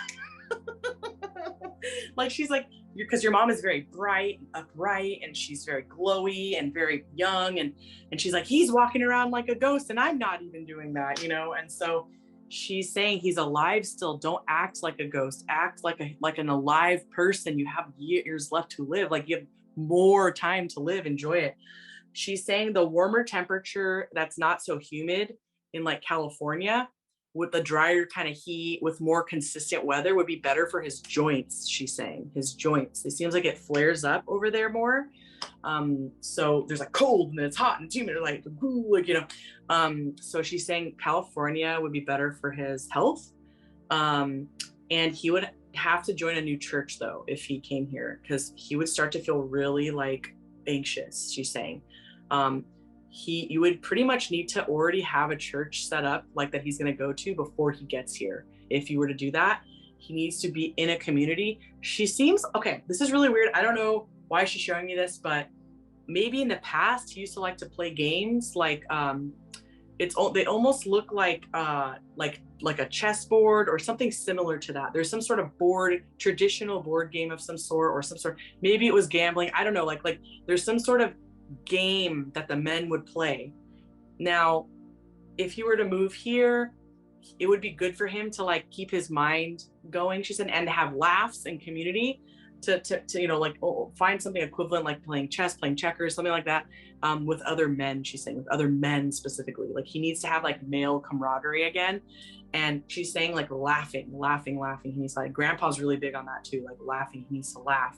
Like she's like, because your mom is very bright, upright, and she's very glowy and very young, and she's like, he's walking around like a ghost, and I'm not even doing that, And so she's saying he's alive still. Don't act like a ghost. Act like an alive person. You have years left to live. Like you have more time to live. Enjoy it. She's saying the warmer temperature that's not so humid in like California, with the drier kind of heat, with more consistent weather, would be better for his joints. She's saying his joints. It seems like it flares up over there more. So there's like cold and then it's hot and it's humid, so she's saying California would be better for his health. And he would have to join a new church though if he came here, because he would start to feel really like anxious. She's saying you would pretty much need to already have a church set up like that he's going to go to before he gets here. If you were to do that, he needs to be in a community. She seems okay. This is really weird. I don't know why she's showing me this, but maybe in the past he used to like to play games like they almost look like a chessboard or something similar to that. There's some sort of traditional board game of some sort, or some sort, maybe it was gambling, I don't know, like there's some sort of game that the men would play. Now if he were to move here, it would be good for him to like keep his mind going, she said, and to have laughs and community, to find something equivalent, like playing chess, playing checkers, something like that, with other men. She's saying with other men specifically, like he needs to have like male camaraderie again. And she's saying like laughing. He needs, like, Grandpa's really big on that too, like laughing. He needs to laugh.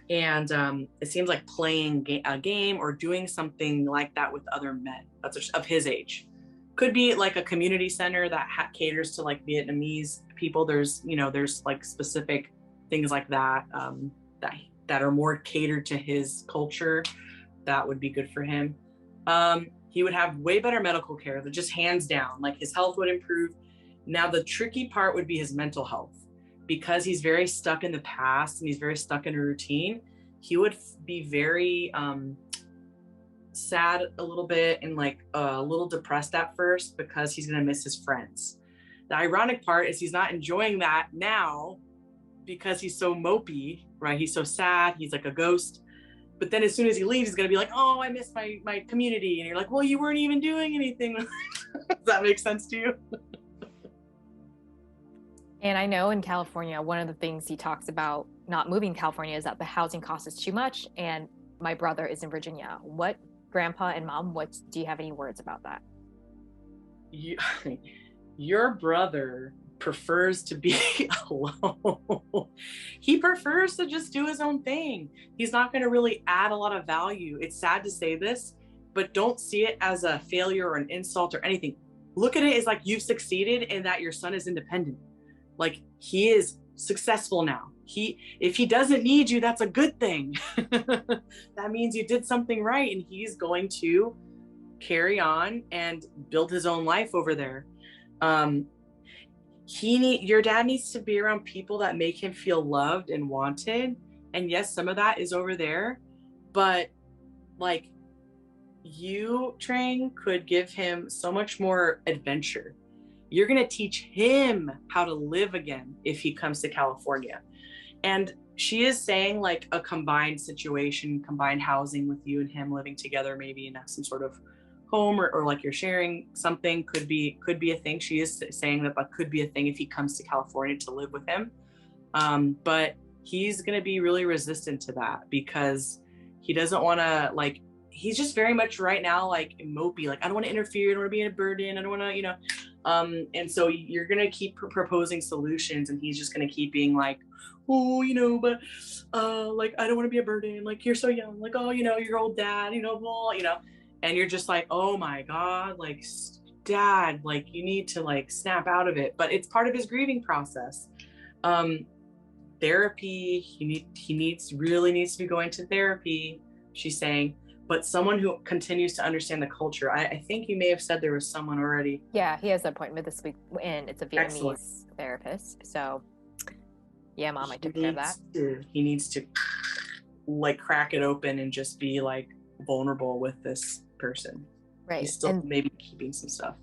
And it seems like playing a game or doing something like that with other men that's of his age. Could be like a community center that caters to like Vietnamese people. There's like specific things like that, that are more catered to his culture. That would be good for him. He would have way better medical care, that just hands down, like his health would improve. Now, the tricky part would be his mental health, because he's very stuck in the past and he's very stuck in a routine. He would be very sad a little bit, and like a little depressed at first, because he's going to miss his friends. The ironic part is he's not enjoying that now because he's so mopey, right? He's so sad. He's like a ghost. But then as soon as he leaves, he's going to be like, oh, I miss my community. And you're like, well, you weren't even doing anything. Does that make sense to you? And I know in California, one of the things he talks about not moving to California is that the housing cost is too much. And my brother is in Virginia. What, grandpa and mom, do you have any words about that? Your brother prefers to be alone. He prefers to just do his own thing. He's not going to really add a lot of value. It's sad to say this, but don't see it as a failure or an insult or anything. Look at it as like you've succeeded and that your son is independent. Like, he is successful now. If he doesn't need you, that's a good thing. That means you did something right, and he's going to carry on and build his own life over there. Your dad needs to be around people that make him feel loved and wanted. And yes, some of that is over there, but like, you, Trang, could give him so much more adventure. You're going to teach him how to live again if he comes to California. And she is saying like a combined situation, combined housing with you and him living together, maybe in some sort of home, or like you're sharing something, could be a thing. She is saying that could be a thing if he comes to California to live with him. But he's going to be really resistant to that, because he doesn't want to, like, he's just very much right now like mopey, like, I don't want to interfere, I don't want to be a burden, I don't want to, and so you're going to keep proposing solutions, and he's just going to keep being like, oh, but like, I don't want to be a burden, like, you're so young, like, oh, your old dad, blah, and you're just like, oh my God, like, dad, like, you need to like snap out of it. But it's part of his grieving process. Therapy, he really needs to be going to therapy, she's saying. But someone who continues to understand the culture. I think you may have said there was someone already. Yeah, he has an appointment this week, and it's a Vietnamese Excellent. Therapist. So yeah, Mom, I took care of that. He needs to like crack it open and just be like vulnerable with this person. Right. He's still maybe keeping some stuff.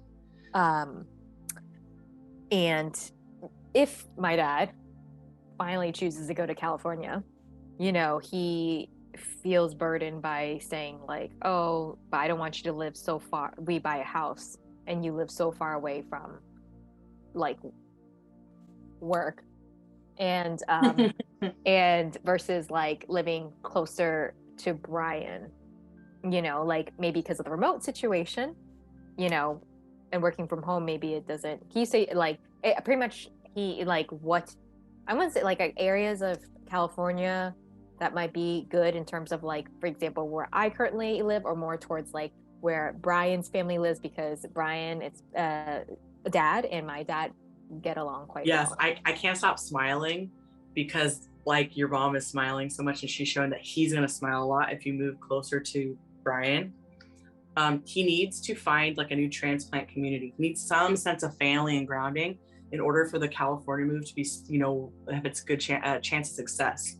And if my dad finally chooses to go to California, he feels burdened by saying like, oh, but I don't want you to live so far. We buy a house and you live so far away from like work, and and versus like living closer to Brian, like maybe because of the remote situation, and working from home, maybe it doesn't, he say like pretty much he like, what I wouldn't say like areas of California that might be good in terms of like, for example, where I currently live, or more towards like where Brian's family lives, because Brian, it's dad and my dad get along quite well. Yes, I can't stop smiling, because like your mom is smiling so much, and she's showing that he's going to smile a lot if you move closer to Brian. He needs to find like a new transplant community. He needs some sense of family and grounding in order for the California move to be, have its good chance of success.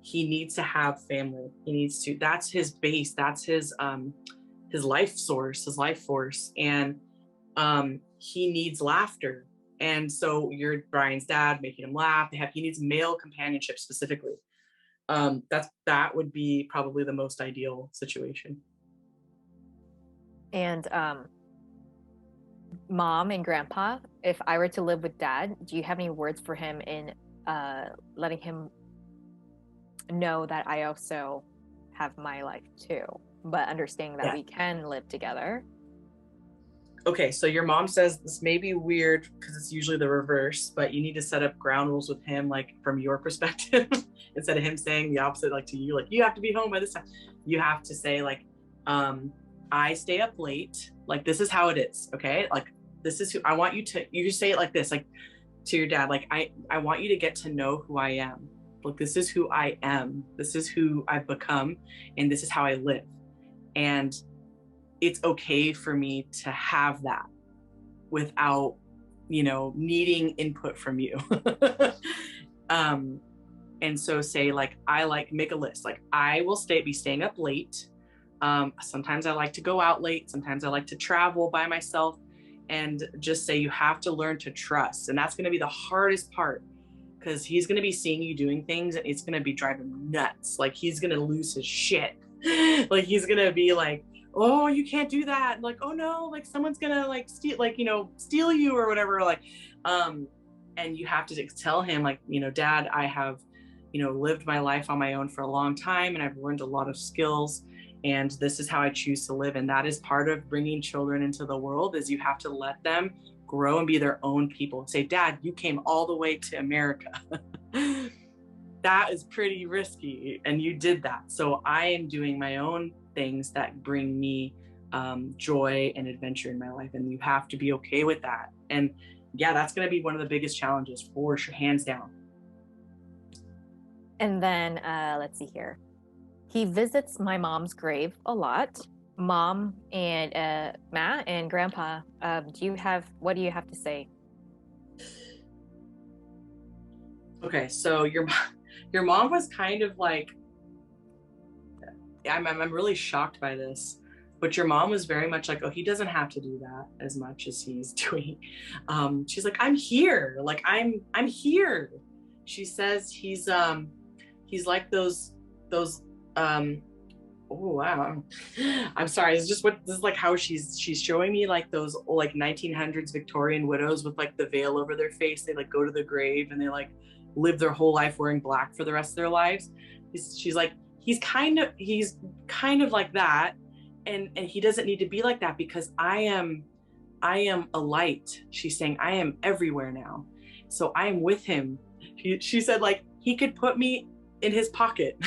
He needs to have family. He needs to, that's his base. That's his life source, his life force. And, he needs laughter. And so you're Brian's dad, making him laugh. He needs male companionship specifically. That would be probably the most ideal situation. And, Mom and Grandpa, if I were to live with Dad, do you have any words for him in letting him know that I also have my life too, but understanding that we can live together? Okay, so your mom says this may be weird because it's usually the reverse, but you need to set up ground rules with him, like from your perspective, instead of him saying the opposite, like to you, like you have to be home by this time. You have to say like, I stay up late. Like this is how it is. Okay, like this is who I want you to. You just say it like this, like to your dad, like I want you to get to know who I am. Like this is who I am. This is who I've become, and this is how I live. And it's okay for me to have that without, you know, needing input from you. And so say like, I like make a list, like I will be staying up late. Sometimes I like to go out late. Sometimes I like to travel by myself, and just say, you have to learn to trust. And that's going to be the hardest part, because he's going to be seeing you doing things and it's going to be driving him nuts. Like he's going to lose his shit. Like he's going to be like, oh, you can't do that. Like, oh no, like someone's gonna like steal, like, you know, steal you or whatever. Like, and you have to tell him like, you know, Dad, I have, you know, lived my life on my own for a long time, and I've learned a lot of skills, and this is how I choose to live. And that is part of bringing children into the world, is you have to let them grow and be their own people. Say, Dad, you came all the way to America. That is pretty risky, and you did that. So I am doing my own things that bring me joy and adventure in my life, and you have to be okay with that. And yeah, that's going to be one of the biggest challenges, for sure, hands down. And then let's see here. He visits my mom's grave a lot. Mom and Matt and Grandpa, what do you have to say? Okay, so your mom was kind of like, I'm really shocked by this, but your mom was very much like, oh, he doesn't have to do that as much as he's doing. She's like, I'm here. Like I'm here. She says he's like those oh wow, I'm sorry, this is like how she's showing me like those like 1900s Victorian widows with like the veil over their face. They like go to the grave and they like live their whole life wearing black for the rest of their lives. She's like, he's kind of like that, and he doesn't need to be like that, because I am a light. She's saying I am everywhere now, so I am with him. She said like he could put me in his pocket.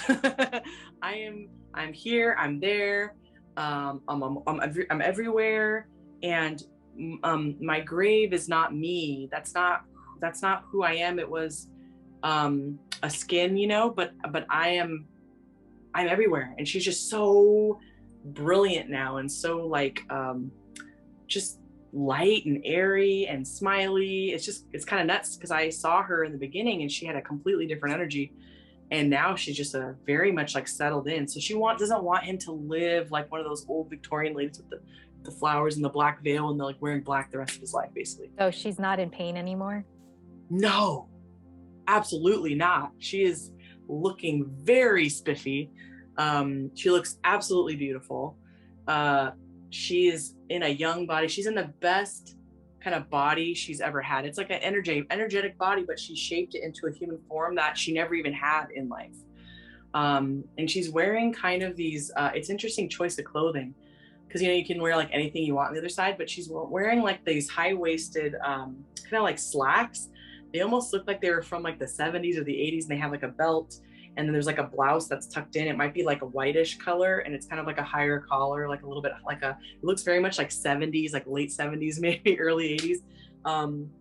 I'm here, I'm there, I'm everywhere, and my grave is not me. That's not who I am. It was a skin, you know, but I'm everywhere. And she's just so brilliant now, and so like just light and airy and smiley. It's kind of nuts, because I saw her in the beginning and she had a completely different energy, and now she's just very much like settled in. So she doesn't want him to live like one of those old Victorian ladies with the flowers and the black veil, and they're like wearing black the rest of his life, basically. So she's not in pain anymore? No, absolutely not. She is looking very spiffy. She looks absolutely beautiful. She is in a young body. She's in the best kind of body she's ever had. It's like an energetic body, but she shaped it into a human form that she never even had in life. And she's wearing kind of these, it's interesting choice of clothing, because, you know, you can wear like anything you want on the other side, but she's wearing like these high-waisted kind of like slacks. They almost look like they were from like the 70s or the 80s, and they have like a belt, and then there's like a blouse that's tucked in. It might be like a whitish color, and it's kind of like a higher collar, like a little bit like it looks very much like 70s, like late 70s, maybe early 80s.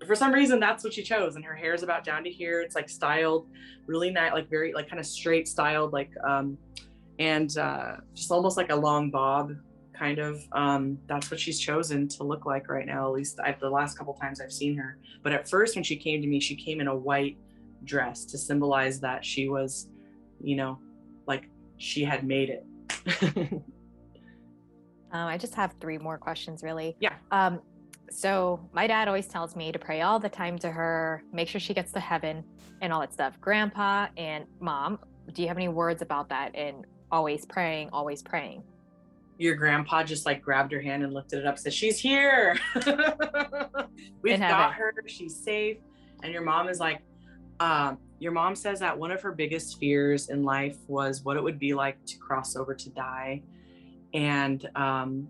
For some reason, that's what she chose. And her hair is about down to here. It's like styled really nice, like very like kind of straight styled, like and just almost like a long bob kind of. That's what she's chosen to look like right now, at least the last couple times I've seen her. But at first, when she came to me, she came in a white dress to symbolize that she was, you know, like she had made it. I just have 3 more questions, really. Yeah. So my dad always tells me to pray all the time to her, make sure she gets to heaven and all that stuff. Grandpa and Mom, do you have any words about that? And always praying, always praying. Your grandpa just like grabbed her hand and lifted it up, said, she's here. We've got her, she's safe. And your mom is like, your mom says that one of her biggest fears in life was what it would be like to cross over to die. and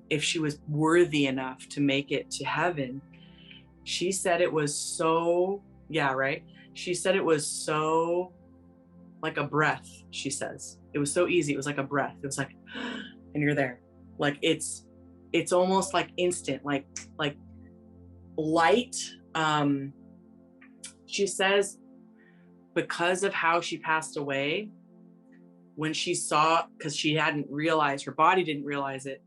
if she was worthy enough to make it to heaven. She said it was so, yeah, right. She said it was so like a breath. She says it was so easy. It was like a breath. It was like, and you're there. Like it's almost like instant, like light. She says because of how she passed away, when she saw, because she hadn't realized, her body didn't realize it,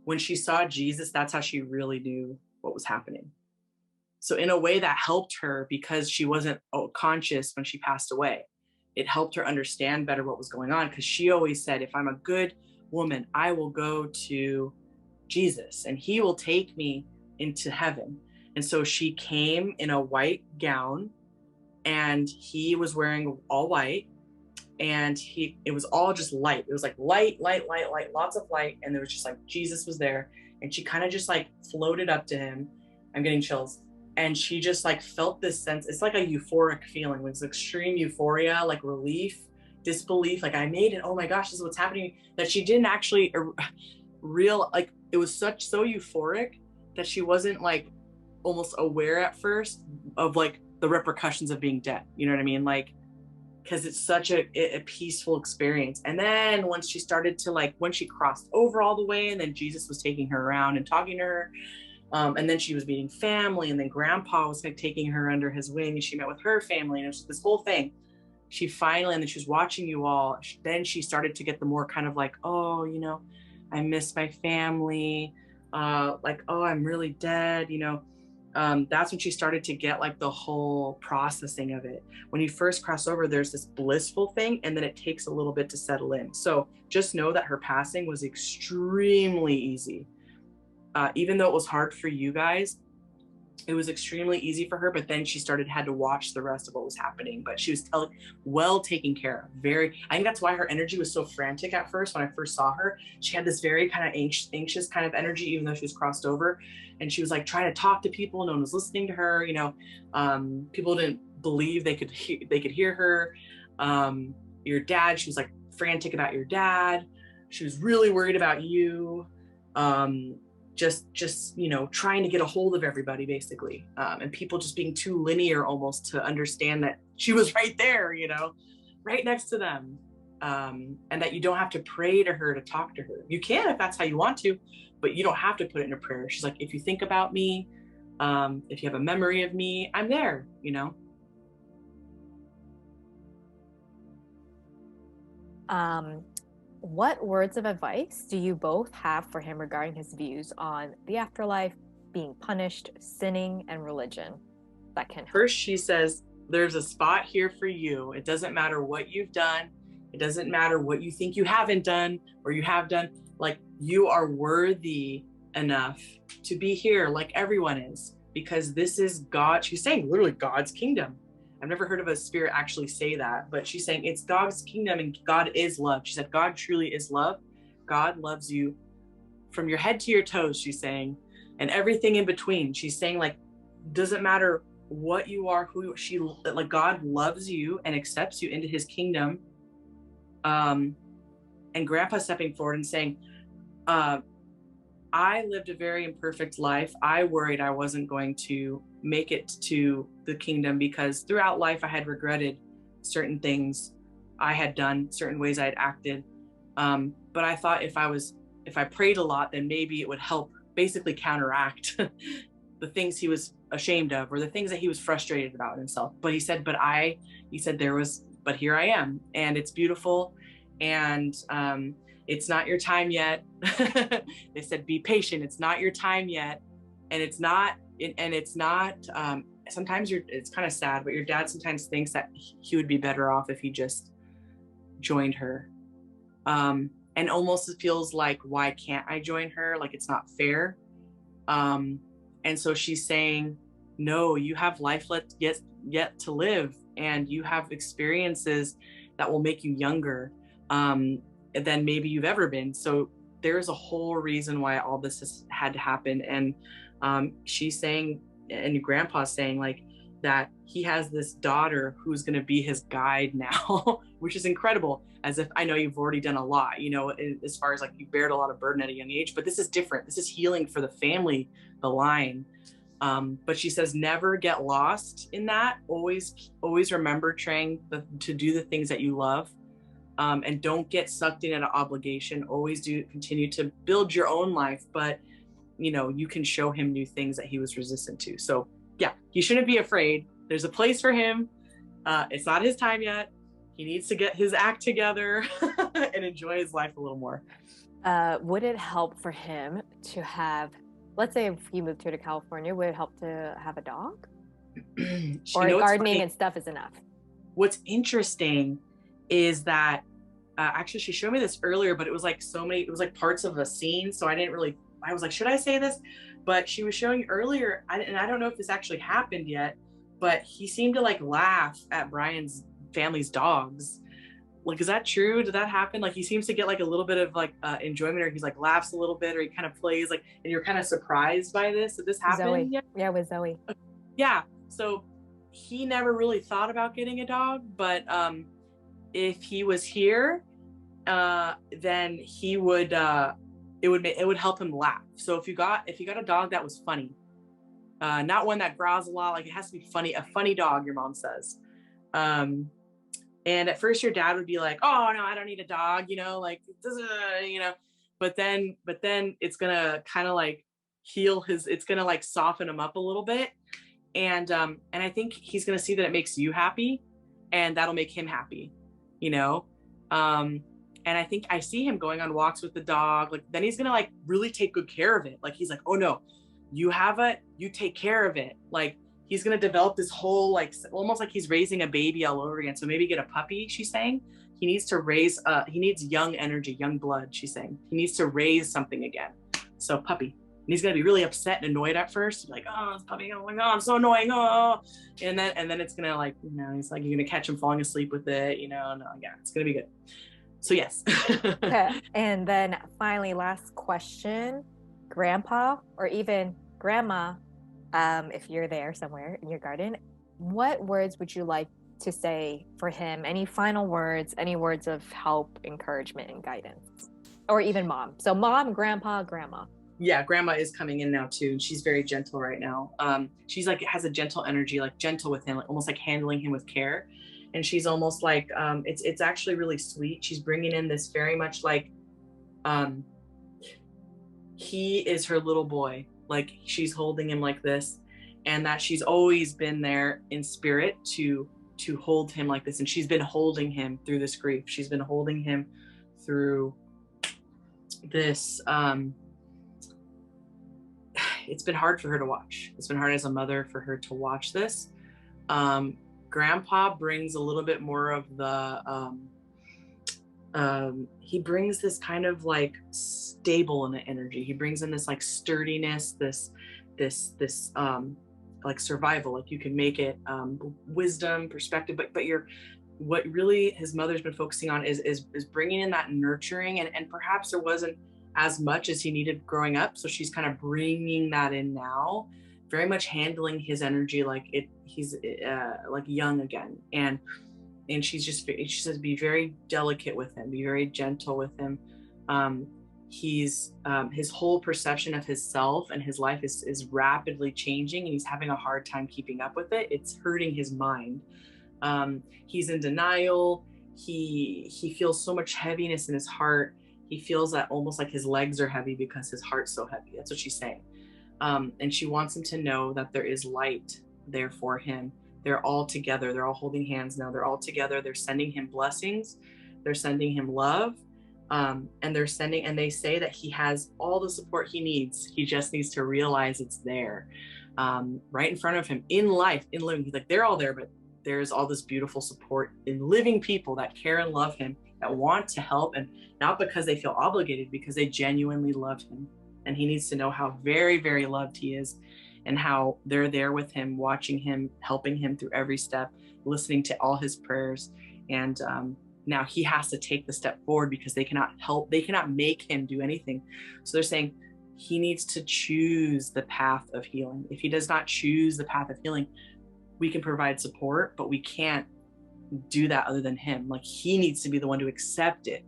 when she saw Jesus, that's how she really knew what was happening. So in a way that helped her, because she wasn't conscious when she passed away. It helped her understand better what was going on, because she always said, if I'm a good woman, I will go to Jesus and he will take me into heaven. And so she came in a white gown and he was wearing all white, and it was all just light. It was like light, lots of light. And there was just like, Jesus was there. And she kind of just like floated up to him. I'm getting chills. And she just like felt this sense. It's like a euphoric feeling. It's extreme euphoria, like relief, disbelief. Like, I made it. Oh my gosh, this is what's happening. That she didn't actually like, it was so euphoric that she wasn't like almost aware at first of like the repercussions of being dead. You know what I mean? Like, because it's such a peaceful experience. And then once she started to like, when she crossed over all the way, and then Jesus was taking her around and talking to her, and then she was meeting family, and then grandpa was like taking her under his wing, and she met with her family, and it was this whole thing. She finally, and then she was watching you all. Then she started to get the more kind of like, oh, you know, I miss my family. Like, oh, I'm really dead, you know. That's when she started to get like the whole processing of it. When you first cross over, there's this blissful thing, and then it takes a little bit to settle in. So just know that her passing was extremely easy. Even though it was hard for you guys, it was extremely easy for her. But then she had to watch the rest of what was happening. But she was well taken care of. I think that's why her energy was so frantic at first. When I first saw her, she had this very kind of anxious kind of energy, even though she was crossed over. And she was like trying to talk to people. No one was listening to her. You know, people didn't believe they could hear her. Your dad, she was like frantic about your dad. She was really worried about you. Just you know, trying to get a hold of everybody basically, and people just being too linear almost to understand that she was right there, you know, right next to them, and that you don't have to pray to her to talk to her. You can if that's how you want to, but you don't have to put it in a prayer. She's like, if you think about me, if you have a memory of me, I'm there, you know. What words of advice do you both have for him regarding his views on the afterlife, being punished, sinning, and religion that can help? First, she says, there's a spot here for you. It doesn't matter what you've done. It doesn't matter what you think you haven't done or you have done. Like, you are worthy enough to be here like everyone is, because this is God. She's saying literally God's kingdom. I've never heard of a spirit actually say that, but she's saying it's God's kingdom and God is love. She said, God truly is love. God loves you from your head to your toes, she's saying, and everything in between. She's saying, like, doesn't matter what you are, like, God loves you and accepts you into his kingdom. And grandpa stepping forward and saying, I lived a very imperfect life. I worried I wasn't going to make it to the kingdom, because throughout life I had regretted certain things I had done, certain ways I had acted. But I thought if I prayed a lot, then maybe it would help basically counteract the things he was ashamed of, or the things that he was frustrated about in himself. But he said, but here I am, and it's beautiful. And it's not your time yet. They said, be patient. It's not your time yet. And it's not, sometimes it's kind of sad, but your dad sometimes thinks that he would be better off if he just joined her. And almost it feels like, why can't I join her? Like, it's not fair. And so she's saying, no, you have life yet to live, and you have experiences that will make you younger than maybe you've ever been. So there's a whole reason why all this has had to happen. And she's saying, and your grandpa's saying, like, that he has this daughter who's going to be his guide now, which is incredible. As if, I know you've already done a lot, you know, as far as like you bared a lot of burden at a young age, but this is different. This is healing for the family, the line. But she says, never get lost in that. Always remember, Trang, to do the things that you love. And don't get sucked in an obligation. Always continue to build your own life, but you know, you can show him new things that he was resistant to. So yeah, he shouldn't be afraid. There's a place for him. It's not his time yet. He needs to get his act together and enjoy his life a little more. Would it help for him to have, let's say if he moved here to California, would it help to have a dog? Or gardening and stuff is enough? What's interesting is that actually she showed me this earlier, but it was like it was like parts of a scene. So I was like, should I say this? But she was showing earlier, and I don't know if this actually happened yet, but he seemed to like laugh at Brian's family's dogs. Like, is that true? Did that happen? Like, he seems to get like a little bit of like enjoyment, or he's like laughs a little bit, or he kind of plays like, and you're kind of surprised by this. Did this happen? Zoe. Yet? Yeah, with Zoe. Yeah. So he never really thought about getting a dog, but if he was here, then he would. It would help him laugh. So if you got a dog that was funny, not one that growls a lot, like it has to be funny, a funny dog, your mom says. And at first your dad would be like, oh no, I don't need a dog, you know, like, you know, but then it's gonna kind of like it's gonna like soften him up a little bit. And I think he's gonna see that it makes you happy, and that'll make him happy, you know? And I think I see him going on walks with the dog. Like, then he's going to like really take good care of it. Like, he's like, oh no, you have it, you take care of it. Like, he's going to develop this whole, like, almost like he's raising a baby all over again. So maybe get a puppy, she's saying. He needs to raise, he needs young energy, young blood, she's saying. He needs to raise something again. So puppy. And he's going to be really upset and annoyed at first. Like, oh, this puppy, oh my God, I'm so annoying. Oh, and then it's going to like, you know, he's like, you're going to catch him falling asleep with it, you know, no, yeah, it's going to be good. So yes. Okay. And then finally, last question, grandpa or even grandma, if you're there somewhere in your garden, what words would you like to say for him? Any final words, any words of help, encouragement, and guidance? Or even mom. So mom, grandpa, grandma. Yeah, grandma is coming in now too. She's very gentle right now. She's like, has a gentle energy, like gentle with him, like almost like handling him with care. And she's almost like, it's actually really sweet. She's bringing in this very much like, he is her little boy. Like, she's holding him like this, and that she's always been there in spirit to hold him like this. And she's been holding him through this grief. She's been holding him through this, it's been hard for her to watch. It's been hard as a mother for her to watch this. Grandpa brings a little bit more of the, he brings this kind of like stable in the energy. He brings in this like sturdiness, this like survival, like you can make it, wisdom, perspective, but what really his mother's been focusing on is bringing in that nurturing, and perhaps there wasn't as much as he needed growing up. So she's kind of bringing that in now, very much handling his energy like he's like young again, and she says be very delicate with him, be very gentle with him. He's his whole perception of his self and his life is rapidly changing, and he's having a hard time keeping up with it. It's hurting his mind. He's in denial. He feels so much heaviness in his heart. He feels that almost like his legs are heavy because his heart's so heavy. That's what she's saying. And she wants him to know that there is light there for him. They're all together. They're all holding hands now. They're all together. They're sending him blessings. They're sending him love. And they say that he has all the support he needs. He just needs to realize it's there, right in front of him, in life, in living. He's like, they're all there, but there's all this beautiful support in living people that care and love him, that want to help, and not because they feel obligated, because they genuinely love him. And he needs to know how very, very loved he is, and how they're there with him, watching him, helping him through every step, listening to all his prayers. And now he has to take the step forward, because they cannot make him do anything. So they're saying he needs to choose the path of healing. If he does not choose the path of healing, we can provide support, but we can't do that other than him. Like, he needs to be the one to accept it.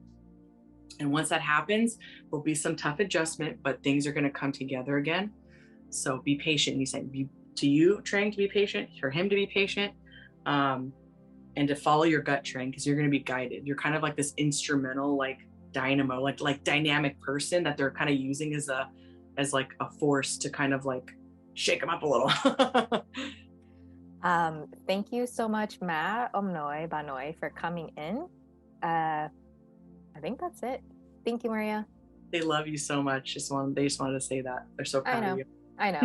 And once that happens, there'll be some tough adjustment, but things are going to come together again. So be patient. You said to you, Trang, to be patient, for him to be patient, and to follow your gut, Trang, because you're going to be guided. You're kind of like this instrumental, like dynamo, like dynamic person that they're kind of using as like a force to kind of like shake them up a little. Thank you so much, Ma Omnoy Banoy, for coming in. I think that's it. Thank you, Maria. They love you so much. They just wanted to say that. They're so proud of you. I know.